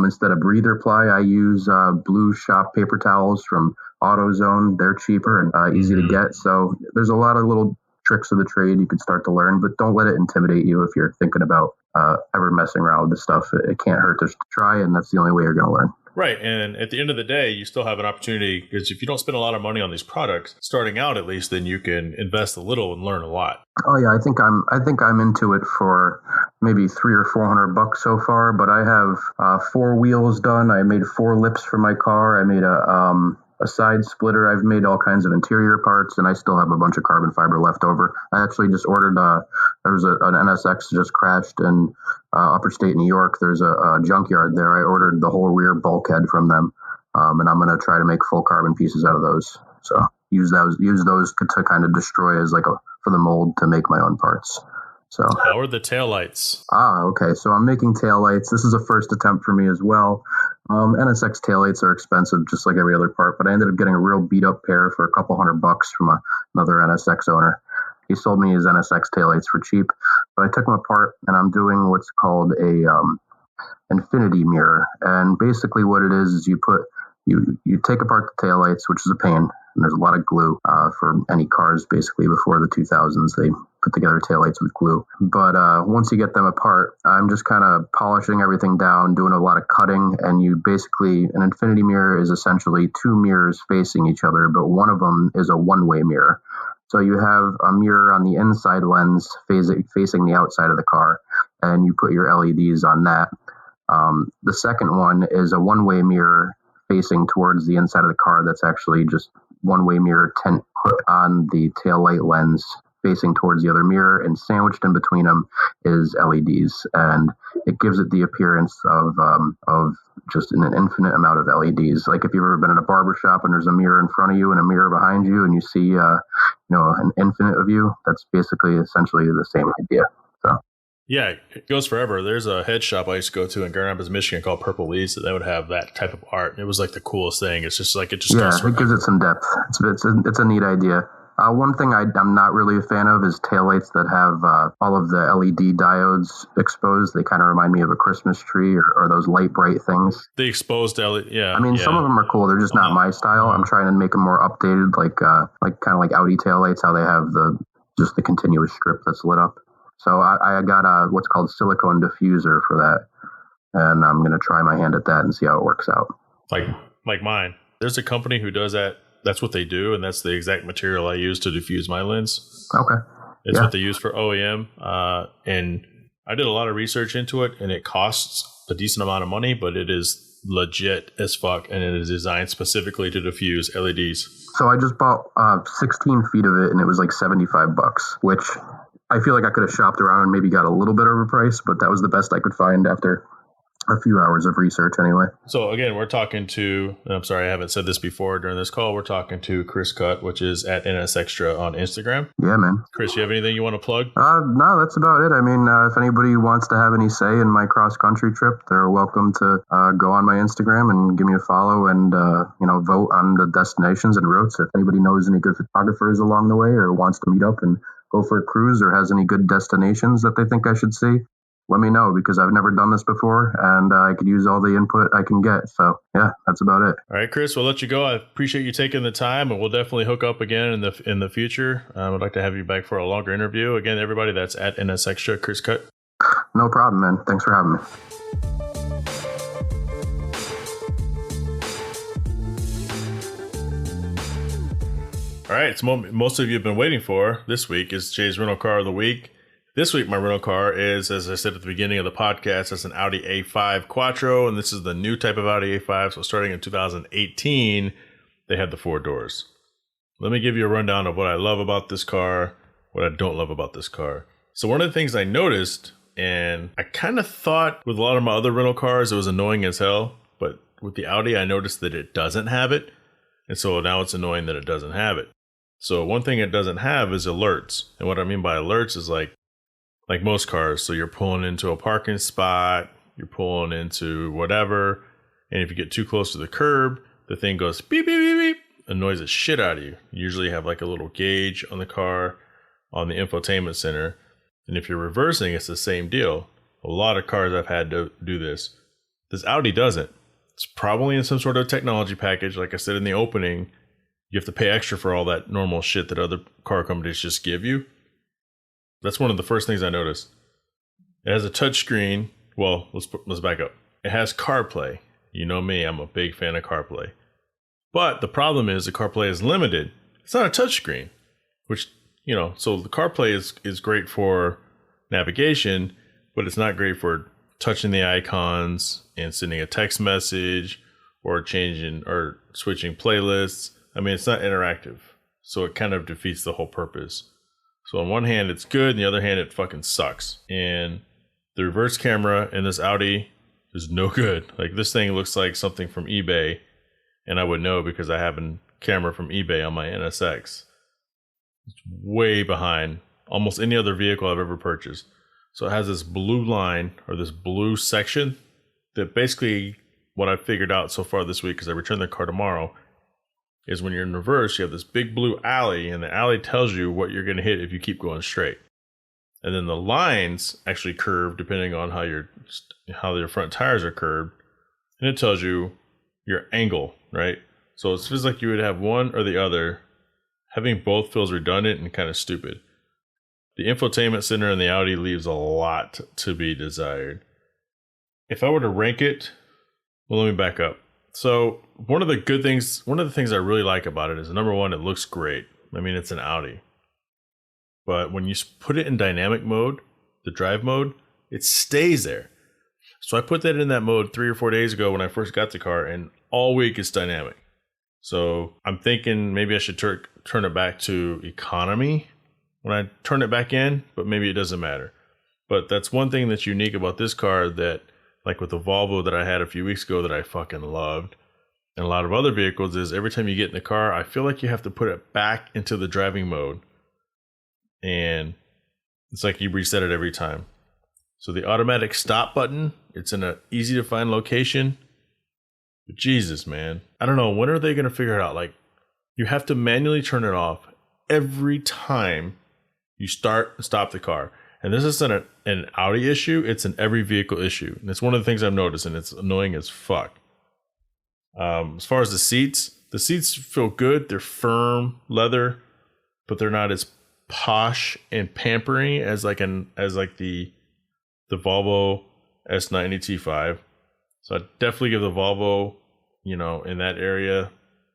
Instead of breather ply, I use blue shop paper towels from AutoZone. They're cheaper and easy to get. So there's a lot of little tricks of the trade you could start to learn, but don't let it intimidate you if you're thinking about ever messing around with this stuff. It can't hurt to try, and that's the only way you're going to learn. Right. And at the end of the day, you still have an opportunity, because if you don't spend a lot of money on these products, starting out at least, then you can invest a little and learn a lot. Oh yeah, I think I'm into it for maybe $300 or $400 so far, but I have 4 wheels done. I made 4 lips for my car. I made a side splitter. I've made all kinds of interior parts, and I still have a bunch of carbon fiber left over. I actually just ordered, there was an NSX just crashed in upper state New York. There's a junkyard there. I ordered the whole rear bulkhead from them, and I'm going to try to make full carbon pieces out of those. So use those to kind of destroy as for the mold to make my own parts. So how are the taillights? Okay. So I'm making taillights. This is a first attempt for me as well. NSX taillights are expensive, just like every other part, but I ended up getting a real beat up pair for a couple $100 from another NSX owner. He sold me his NSX taillights for cheap, but I took them apart and I'm doing what's called a infinity mirror. And basically what it is you take apart the taillights, which is a pain, and there's a lot of glue for any cars basically before the 2000s. They put together taillights with glue. But once you get them apart, I'm just kind of polishing everything down, doing a lot of cutting, and an infinity mirror is essentially two mirrors facing each other, but one of them is a one-way mirror. So you have a mirror on the inside lens facing the outside of the car, and you put your LEDs on that. The second one is a one-way mirror facing towards the inside of the car. That's actually just one-way mirror tint put on the tail light lens facing towards the other mirror, and sandwiched in between them is LEDs, and it gives it the appearance of just an infinite amount of LEDs. Like if you've ever been at a barber shop and there's a mirror in front of you and a mirror behind you, and you see an infinite of you, that's basically essentially the same idea. So. Yeah, it goes forever. There's a head shop I used to go to in Grand Rapids, Michigan called Purple Leaves that they would have that type of art. It was like the coolest thing. It's just like it just goes forever. It gives it some depth. It's a neat idea. One thing I'm not really a fan of is taillights that have all of the LED diodes exposed. They kind of remind me of a Christmas tree or those light bright things. The exposed LED, yeah. I mean, some of them are cool. They're just not my style. I'm trying to make them more updated, like kind of like Audi taillights, how they have the continuous strip that's lit up. So I got what's called silicone diffuser for that, and I'm going to try my hand at that and see how it works out. Like mine. There's a company who does that. That's what they do, and that's the exact material I use to diffuse my lens. Okay. It's what they use for OEM, and I did a lot of research into it, and it costs a decent amount of money, but it is legit as fuck, and it is designed specifically to diffuse LEDs. So I just bought 16 feet of it, and it was like $75, which I feel like I could have shopped around and maybe got a little bit overpriced, but that was the best I could find after a few hours of research anyway. So again, we're talking to, I'm sorry, I haven't said this before during this call. We're talking to Chris Cutt, which is at NSXtra on Instagram. Yeah, man. Chris, you have anything you want to plug? No, that's about it. I mean, if anybody wants to have any say in my cross-country trip, they're welcome to go on my Instagram and give me a follow and, vote on the destinations and routes. If anybody knows any good photographers along the way or wants to meet up and go for a cruise or has any good destinations that they think I should see, let me know, because I've never done this before and I could use all the input I can get. So yeah, that's about it. All right, Chris, we'll let you go. I appreciate you taking the time, and we'll definitely hook up again in the future. I'd like to have you back for a longer interview. Again, everybody, that's at NSXtra, Chris Cutt. No problem, man. Thanks for having me. All right, it's most of you have been waiting for. This week is Jay's rental car of the week. This week, my rental car is, as I said at the beginning of the podcast, it's an Audi A5 Quattro, and this is the new type of Audi A5. So starting in 2018, they had the 4 doors. Let me give you a rundown of what I love about this car, what I don't love about this car. So one of the things I noticed, and I kind of thought with a lot of my other rental cars, it was annoying as hell, but with the Audi, I noticed that it doesn't have it, and so now it's annoying that it doesn't have it. So one thing it doesn't have is alerts, and what I mean by alerts is like most cars. So you're pulling into a parking spot, you're pulling into whatever, and if you get too close to the curb, the thing goes beep, beep, beep, beep, annoys the shit out of you. You usually have like a little gauge on the car on the infotainment center. And if you're reversing, it's the same deal. A lot of cars I've had to do this. This Audi doesn't. It's probably in some sort of technology package. Like I said in the opening, you have to pay extra for all that normal shit that other car companies just give you. That's one of the first things I noticed. It has a touchscreen. Well, let's back up. It has CarPlay. You know me, I'm a big fan of CarPlay. But the problem is the CarPlay is limited. It's not a touchscreen, which, so the CarPlay is great for navigation, but it's not great for touching the icons and sending a text message or changing or switching playlists. I mean, it's not interactive, so it kind of defeats the whole purpose. So on one hand, it's good, and the other hand, it fucking sucks. And the reverse camera in this Audi is no good. Like, this thing looks like something from eBay, and I would know because I have a camera from eBay on my NSX. It's way behind almost any other vehicle I've ever purchased. So it has this blue line, or this blue section, that basically what I've figured out so far this week, because I return the car tomorrow, is when you're in reverse, you have this big blue alley, and the alley tells you what you're going to hit if you keep going straight. And then the lines actually curve depending on how your front tires are curved, and it tells you your angle, right? So it feels like you would have one or the other. Having both feels redundant and kind of stupid. The infotainment center in the Audi leaves a lot to be desired. If I were to rank it, well, let me back up. So one of the things I really like about it is, number one, it looks great. I mean, it's an Audi. But when you put it in dynamic mode, the drive mode, it stays there. So I put that in that mode 3 or 4 days ago when I first got the car, and all week it's dynamic. So I'm thinking maybe I should turn it back to economy when I turn it back in, but maybe it doesn't matter. But that's one thing that's unique about this car that, like with the Volvo that I had a few weeks ago that I fucking loved, and a lot of other vehicles, is every time you get in the car, I feel like you have to put it back into the driving mode. And it's like you reset it every time. So the automatic stop button, it's in an easy to find location. But Jesus, man. I don't know. When are they going to figure it out? Like, you have to manually turn it off every time you start and stop the car. And this isn't an Audi issue. It's an every vehicle issue. And it's one of the things I've noticed, and it's annoying as fuck. As far as the seats feel good. They're firm leather, but they're not as posh and pampering as the Volvo S90 T5. So I definitely give the Volvo, in that area,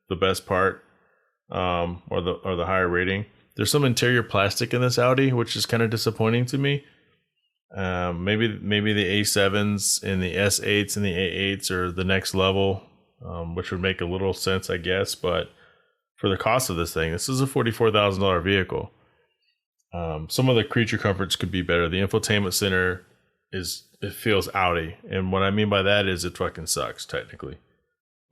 the best part, or the higher rating. There's some interior plastic in this Audi, which is kind of disappointing to me. Maybe the A7s and the S8s and the A8s are the next level, which would make a little sense, I guess. But for the cost of this thing, this is a $44,000 vehicle. Some of the creature comforts could be better. The infotainment center it feels Audi, and what I mean by that is it fucking sucks technically.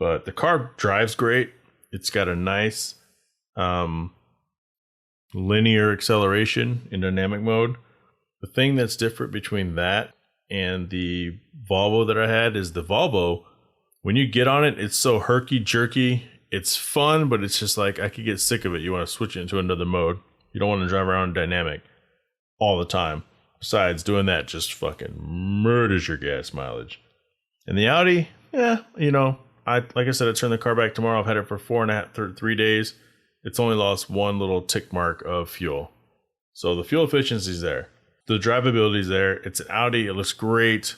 But the car drives great. It's got a nice linear acceleration in dynamic mode. The thing that's different between that and the Volvo that I had is the Volvo, when you get on it, it's so herky-jerky. It's fun, but it's just like, I could get sick of it. You want to switch it into another mode. You don't want to drive around dynamic all the time. Besides, doing that just fucking murders your gas mileage. And the Audi, like I said, I turned the car back tomorrow. I've had it for 3 days. It's only lost one little tick mark of fuel. So the fuel efficiency is there. The drivability is there. It's an Audi. It looks great.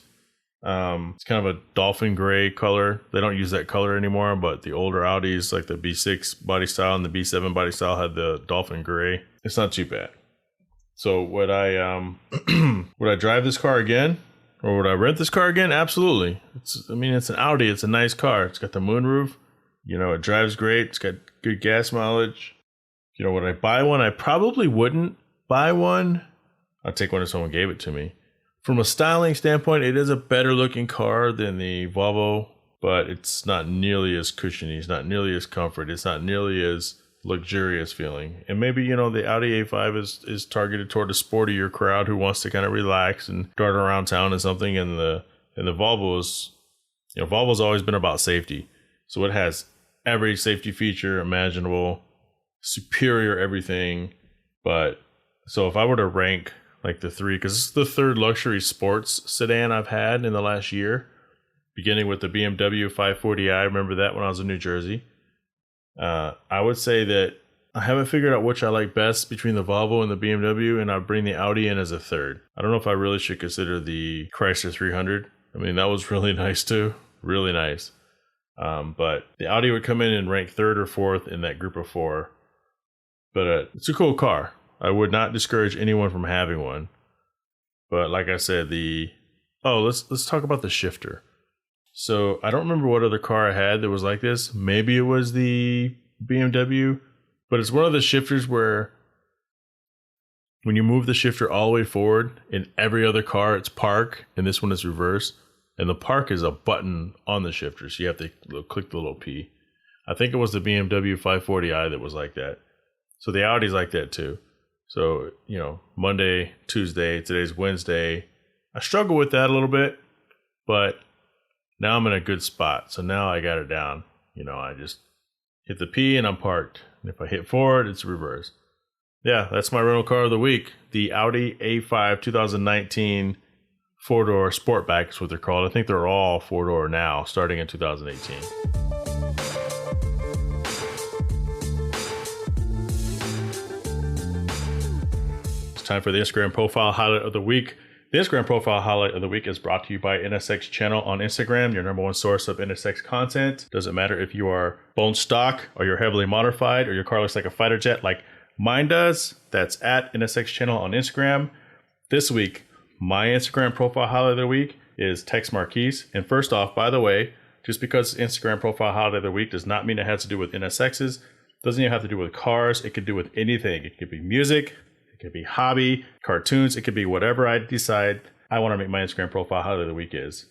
It's kind of a dolphin gray color. They don't use that color anymore, but the older Audis, like the B6 body style and the B7 body style, had the dolphin gray. It's not too bad. So would I drive this car again, or would I rent this car again? Absolutely. It's an Audi. It's a nice car. It's got the moonroof. It drives great. It's got good gas mileage. Would I buy one? I probably wouldn't buy one. I'd take one if someone gave it to me. From a styling standpoint, it is a better looking car than the Volvo, but it's not nearly as cushiony. It's not nearly as comfort. It's not nearly as luxurious feeling. And maybe, the Audi A5 is targeted toward a sportier crowd who wants to kind of relax and dart around town and something. And the Volvo is, Volvo's always been about safety. So it has every safety feature imaginable, superior everything. But so if I were to rank like the three, because this is the third luxury sports sedan I've had in the last year, beginning with the BMW 540i. Remember that when I was in New Jersey. I would say that I haven't figured out which I like best between the Volvo and the BMW, and I'd bring the Audi in as a third. I don't know if I really should consider the Chrysler 300. That was really nice too. Really nice. But the Audi would come in and rank third or fourth in that group of four. But it's a cool car. I would not discourage anyone from having one. But like I said, let's talk about the shifter. So I don't remember what other car I had that was like this. Maybe it was the BMW, but it's one of the shifters where when you move the shifter all the way forward, in every other car it's park, and this one is reverse. And the park is a button on the shifter, so you have to click the little P. I think it was the BMW 540i that was like that. So the Audi's like that too. So, Monday, Tuesday, today's Wednesday. I struggle with that a little bit, but now I'm in a good spot. So now I got it down. I just hit the P and I'm parked. And if I hit forward, it's reverse. Yeah, that's my rental car of the week. The Audi A5 2019 four-door Sportback is what they're called. I think they're all four-door now, starting in 2018. It's time for the Instagram profile highlight of the week. The Instagram profile highlight of the week is brought to you by NSX Channel on Instagram, your number one source of NSX content. Doesn't matter if you are bone stock or you're heavily modified or your car looks like a fighter jet like mine does. That's at NSX Channel on Instagram. This week, my Instagram profile highlight of the week is Tex Merquise. And first off, by the way, just because Instagram profile highlight of the week does not mean it has to do with NSXs. Doesn't even have to do with cars. It could do with anything. It could be music. It could be hobby, cartoons. It could be whatever I decide I want to make my Instagram profile highlight of the week is.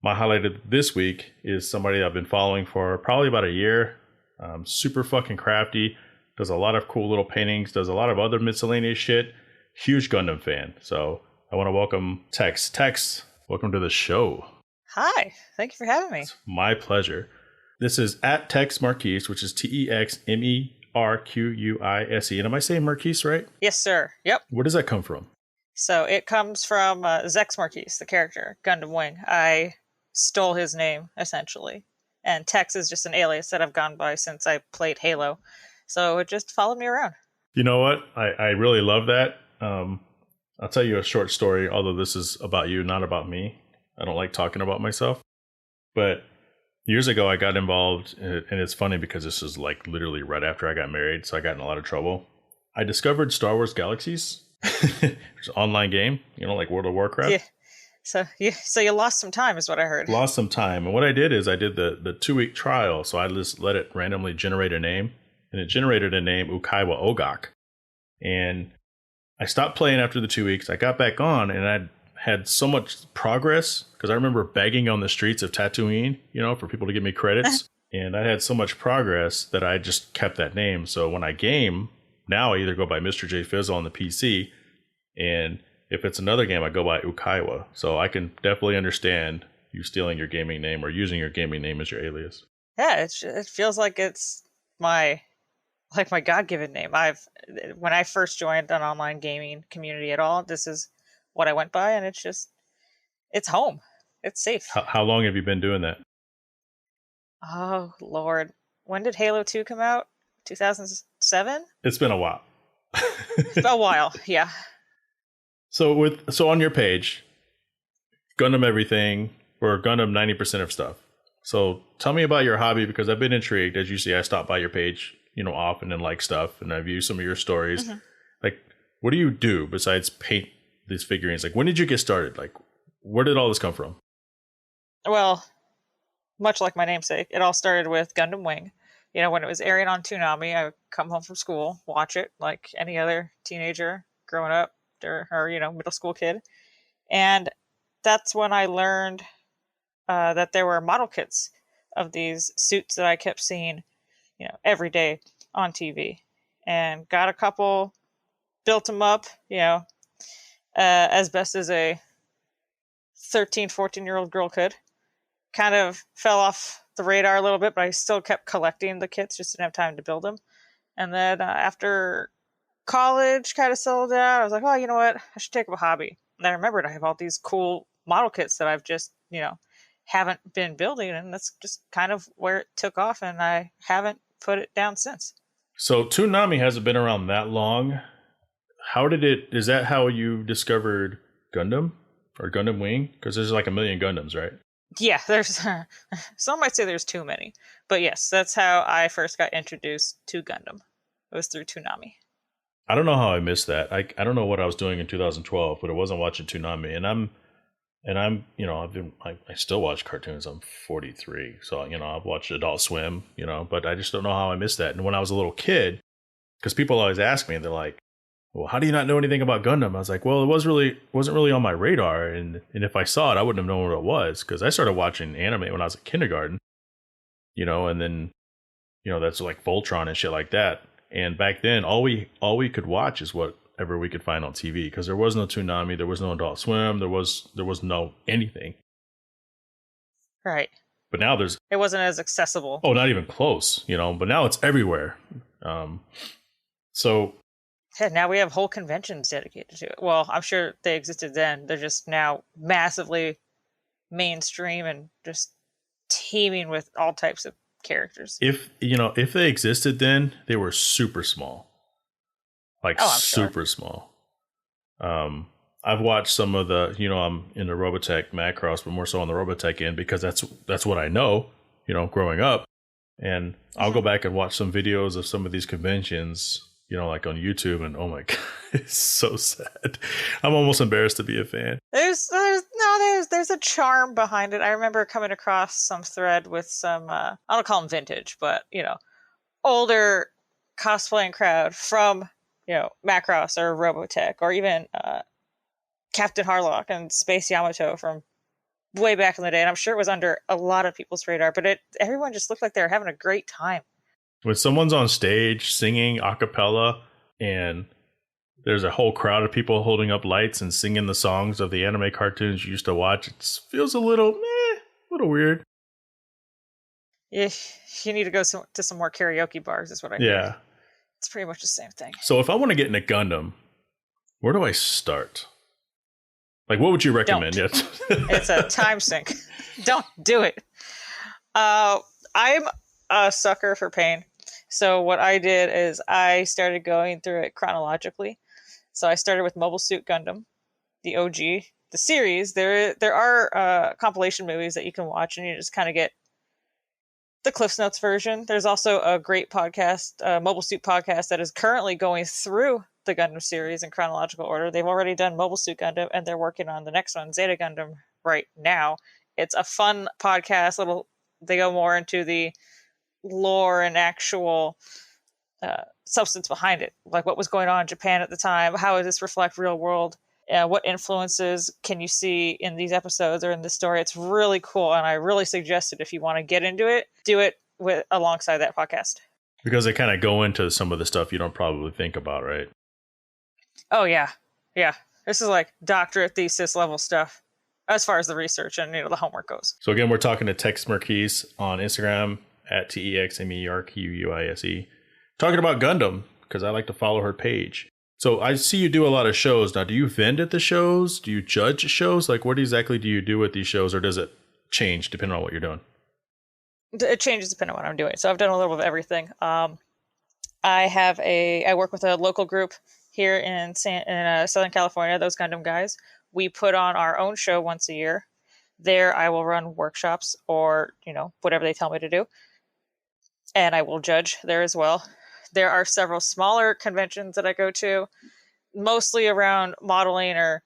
My highlight of this week is somebody I've been following for probably about a year. Super fucking crafty. Does a lot of cool little paintings. Does a lot of other miscellaneous shit. Huge Gundam fan. So I want to welcome Tex. Tex, welcome to the show. Hi, thank you for having me. It's my pleasure. This is at Tex Merquise, which is TexMerquise. And am I saying Merquise right? Yes, sir. Yep. Where does that come from? So it comes from Tex Merquise, the character, Gundam Wing. I stole his name, essentially. And Tex is just an alias that I've gone by since I played Halo. So it just followed me around. You know what? I really love that. I'll tell you a short story, although this is about you, not about me. I don't like talking about myself. But years ago, I got involved, and it's funny because this is like literally right after I got married, so I got in a lot of trouble. I discovered Star Wars Galaxies. It's an online game, like World of Warcraft. Yeah. So you lost some time is what I heard. Lost some time. And what I did is I did the 2-week trial. So I just let it randomly generate a name. And it generated a name, Ukaiwa Ogak. And I stopped playing after the 2 weeks. I got back on and I had so much progress because I remember begging on the streets of Tatooine, for people to give me credits. And I had so much progress that I just kept that name. So when I game, now I either go by Mr. J Fizzle on the PC, and if it's another game, I go by Ukaiwa. So I can definitely understand you stealing your gaming name or using your gaming name as your alias. Yeah, it feels like it's my God-given name. When I first joined an online gaming community at all, this is what I went by, and it's home. It's safe. How long have you been doing that? Oh, Lord. When did Halo 2 come out? 2007? It's been a while. A while, yeah. So on your page, Gundam everything, or Gundam 90% of stuff. So tell me about your hobby, because I've been intrigued. As you see, I stop by your page, often and like stuff, and I view some of your stories. Mm-hmm. Like, what do you do besides paint these figurines? Like, when did you get started? Like, where did all this come from? Well, much like my namesake, it all started with Gundam Wing. When it was airing on Toonami, I would come home from school, watch it like any other teenager growing up or middle school kid. And that's when I learned that there were model kits of these suits that I kept seeing, every day on TV, and got a couple, built them up, as best as a 13, 14-year-old girl could. Kind of fell off the radar a little bit, but I still kept collecting the kits, just didn't have time to build them. And then after college kind of settled down, I was like, oh, you know what? I should take up a hobby. And I remembered I have all these cool model kits that I've just, haven't been building, and that's just kind of where it took off, and I haven't put it down since. So Toonami hasn't been around that long. Is that how you discovered Gundam or Gundam Wing? Because there's like a million Gundams, right? Yeah, there's some might say there's too many, but yes, that's how I first got introduced to Gundam. It was through Toonami. I don't know how I missed that. I don't know what I was doing in 2012, but I wasn't watching Toonami, and And I'm, I still watch cartoons. I'm 43. So, I've watched Adult Swim, but I just don't know how I missed that. And when I was a little kid, because people always ask me, they're like, well, how do you not know anything about Gundam? I was like, well, wasn't really on my radar. And if I saw it, I wouldn't have known what it was, because I started watching anime when I was in kindergarten, and then, that's like Voltron and shit like that. And back then, all we could watch is whatever we could find on TV, because there was no Toonami, there was no Adult Swim, there was no anything. Right. But now it wasn't as accessible. Oh, not even close, but now it's everywhere. So yeah, now we have whole conventions dedicated to it. Well, I'm sure they existed then. They're just now massively mainstream and just teeming with all types of characters. If they existed then, they were super small. Like super small. I've watched some of the, I'm in the Robotech Macross, but more so on the Robotech end, because that's what I know, growing up. And I'll go back and watch some videos of some of these conventions, like on YouTube, and oh my God, it's so sad. I'm almost embarrassed to be a fan. There's a charm behind it. I remember coming across some thread with some, I don't call them vintage, but, older cosplaying crowd from, Macross or Robotech, or even Captain Harlock and Space Yamato from way back in the day. And I'm sure it was under a lot of people's radar, but everyone just looked like they were having a great time. When someone's on stage singing a cappella and there's a whole crowd of people holding up lights and singing the songs of the anime cartoons you used to watch, it feels a little weird. Yeah, you need to go to some more karaoke bars, is what I hear. It's pretty much the same thing. So if I want to get into Gundam, where do I start? Like, what would you recommend? It's a time sink. Don't do it. I'm a sucker for pain. So what I did is I started going through it chronologically. So I started with Mobile Suit Gundam, the OG, the series. There are compilation movies that you can watch, and you just kind of get the Cliffs Notes version. There's also a great podcast, Mobile Suit podcast, that is currently going through the Gundam series in chronological order. They've already done Mobile Suit Gundam, and they're working on the next one, Zeta Gundam, right now. It's a fun podcast. They go more into the lore and actual substance behind it, like what was going on in Japan at the time. How does this reflect real world? What influences can you see in these episodes or in this story? It's really cool, and I really suggest it if you want to get into it. Do it alongside that podcast, because they kind of go into some of the stuff you don't probably think about, right? Oh yeah. This is like doctorate thesis level stuff as far as the research and the homework goes. So again, we're talking to Tex Merquise on Instagram at TEXMERQUISE, talking about Gundam, because I like to follow her page. So I see you do a lot of shows. Now, do you vend at the shows? Do you judge shows? Like, what exactly do you do with these shows, or does it change depending on what you're doing? It changes depending on what I'm doing. So I've done a little bit of everything. I work with a local group here in Southern California, those Gundam guys. We put on our own show once a year. There I will run workshops or, whatever they tell me to do. And I will judge there as well. There are several smaller conventions that I go to, mostly around modeling or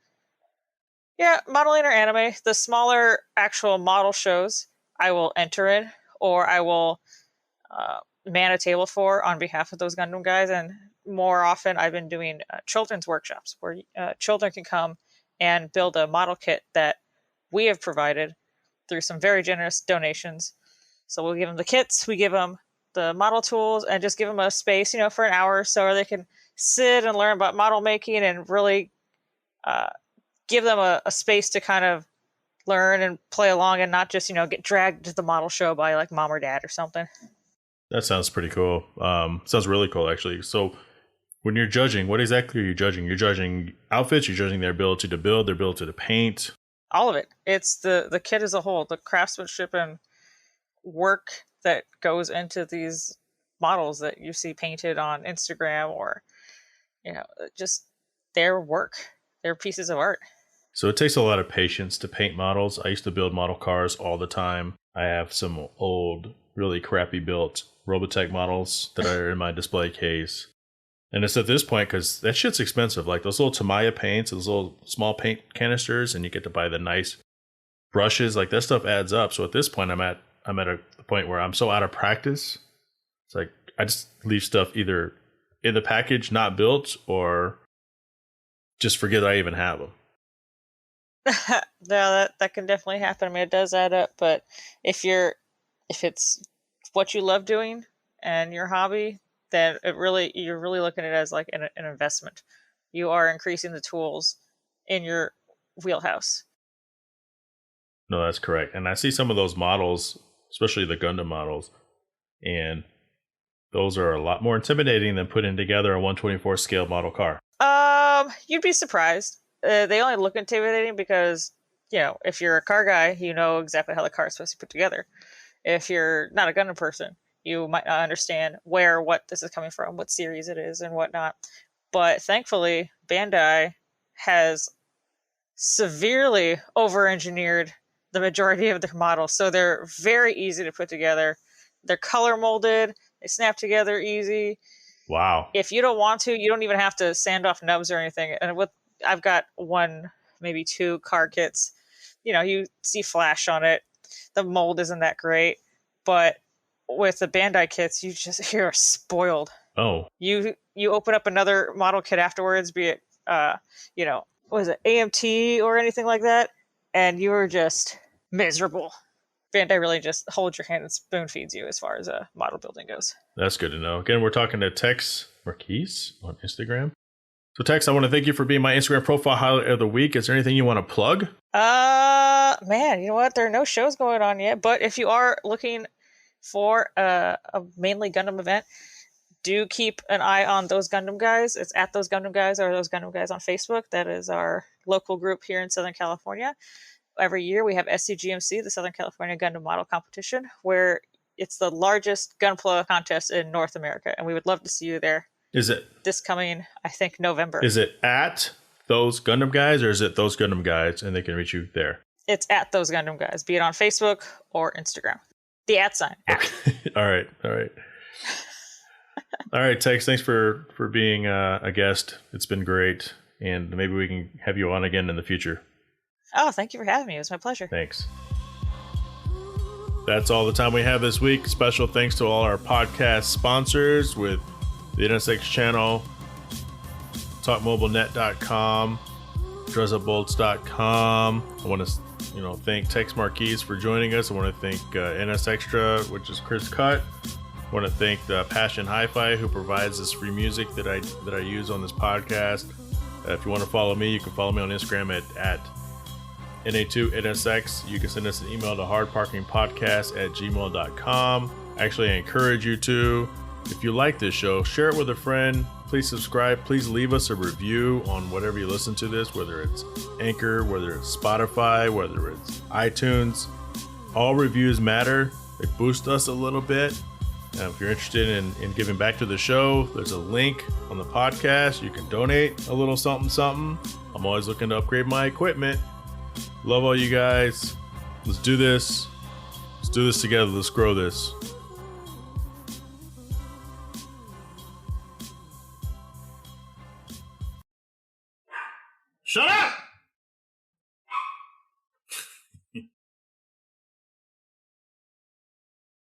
anime. The smaller actual model shows I will enter in, or I will man a table for on behalf of those Gundam guys. And more often I've been doing children's workshops where children can come and build a model kit that we have provided through some very generous donations. So we'll give them the kits, we give them the model tools, and just give them a space, for an hour or so, where they can sit and learn about model making and really give them a space to kind of learn and play along, and not just, get dragged to the model show by like mom or dad or something. That sounds pretty cool. Sounds really cool, actually. So when you're judging, what exactly are you judging? You're judging outfits, you're judging their ability to build, their ability to paint. All of it. It's the kit as a whole, the craftsmanship and work that goes into these models that you see painted on Instagram, or, just their work, their pieces of art. So it takes a lot of patience to paint models. I used to build model cars all the time. I have some old, really crappy built Robotech models that are in my display case. And it's at this point, because that shit's expensive. Like those little Tamiya paints, those little small paint canisters, and you get to buy the nice brushes, like that stuff adds up. So at this point, I'm at a point where I'm so out of practice. It's like I just leave stuff either in the package not built or just forget I even have them. No, that can definitely happen. I mean, it does add up, but if it's what you love doing and your hobby, then you're really looking at it as like an investment. You are increasing the tools in your wheelhouse. No, that's correct. And I see some of those models, especially the Gundam models, and those are a lot more intimidating than putting together a 1/24 scale model car. You'd be surprised. They only look intimidating because, if you're a car guy, you know exactly how the car is supposed to be put together. If you're not a Gundam person, you might not understand what this is coming from, what series it is, and whatnot. But thankfully, Bandai has severely over-engineered the majority of their models, so they're very easy to put together. They're color molded, they snap together easy. Wow. If you don't want to, you don't even have to sand off nubs or anything. And I've got one, maybe two car kits. You see flash on it. The mold isn't that great, but with the Bandai kits, you're spoiled. Oh. You open up another model kit afterwards, be it was it AMT or anything like that, and you are just miserable. Bandai really just holds your hand and spoon feeds you as far as model building goes. That's good to know. Again, we're talking to Tex Merquise on Instagram. So Tex, I want to thank you for being my Instagram profile highlight of the week. Is there anything you want to plug? Man, you know what? There are no shows going on yet, but if you are looking for a mainly Gundam event, do keep an eye on Those Gundam Guys. It's at Those Gundam Guys or Those Gundam Guys on Facebook. That is our local group here in Southern California. Every year we have SCGMC, the Southern California Gundam Model Competition, where it's the largest Gunpla contest in North America, and we would love to see you there. Is it this coming, I think, November? Is it at Those Gundam Guys, or is it Those Gundam Guys, and they can reach you there? It's at Those Gundam Guys, be it on Facebook or Instagram. The @ sign. Okay. All right. All right, Tex, thanks for being a guest. It's been great, and maybe we can have you on again in the future. Oh, thank you for having me. It was my pleasure. Thanks. That's all the time we have this week. Special thanks to all our podcast sponsors with the NSX channel, TalkMobileNet.com, DressUpBolts.com. I want to thank Tex Merquise for joining us. I want to thank NS Extra, which is Chris Cutt. I want to thank the Passion Hi-Fi, who provides this free music that I use on this podcast. If you want to follow me, you can follow me on Instagram at NA2NSX. You can send us an email to hardparkingpodcast@gmail.com. Actually, I encourage you to, if you like this show, share it with a friend. Please subscribe. Please leave us a review on whatever you listen to this, whether it's Anchor, whether it's Spotify, whether it's iTunes. All reviews matter. They boost us a little bit. If you're interested in giving back to the show, there's a link on the podcast. You can donate a little something. I'm always looking to upgrade my equipment. Love all you guys. Let's do this. Let's do this together. Let's grow this. Shut up!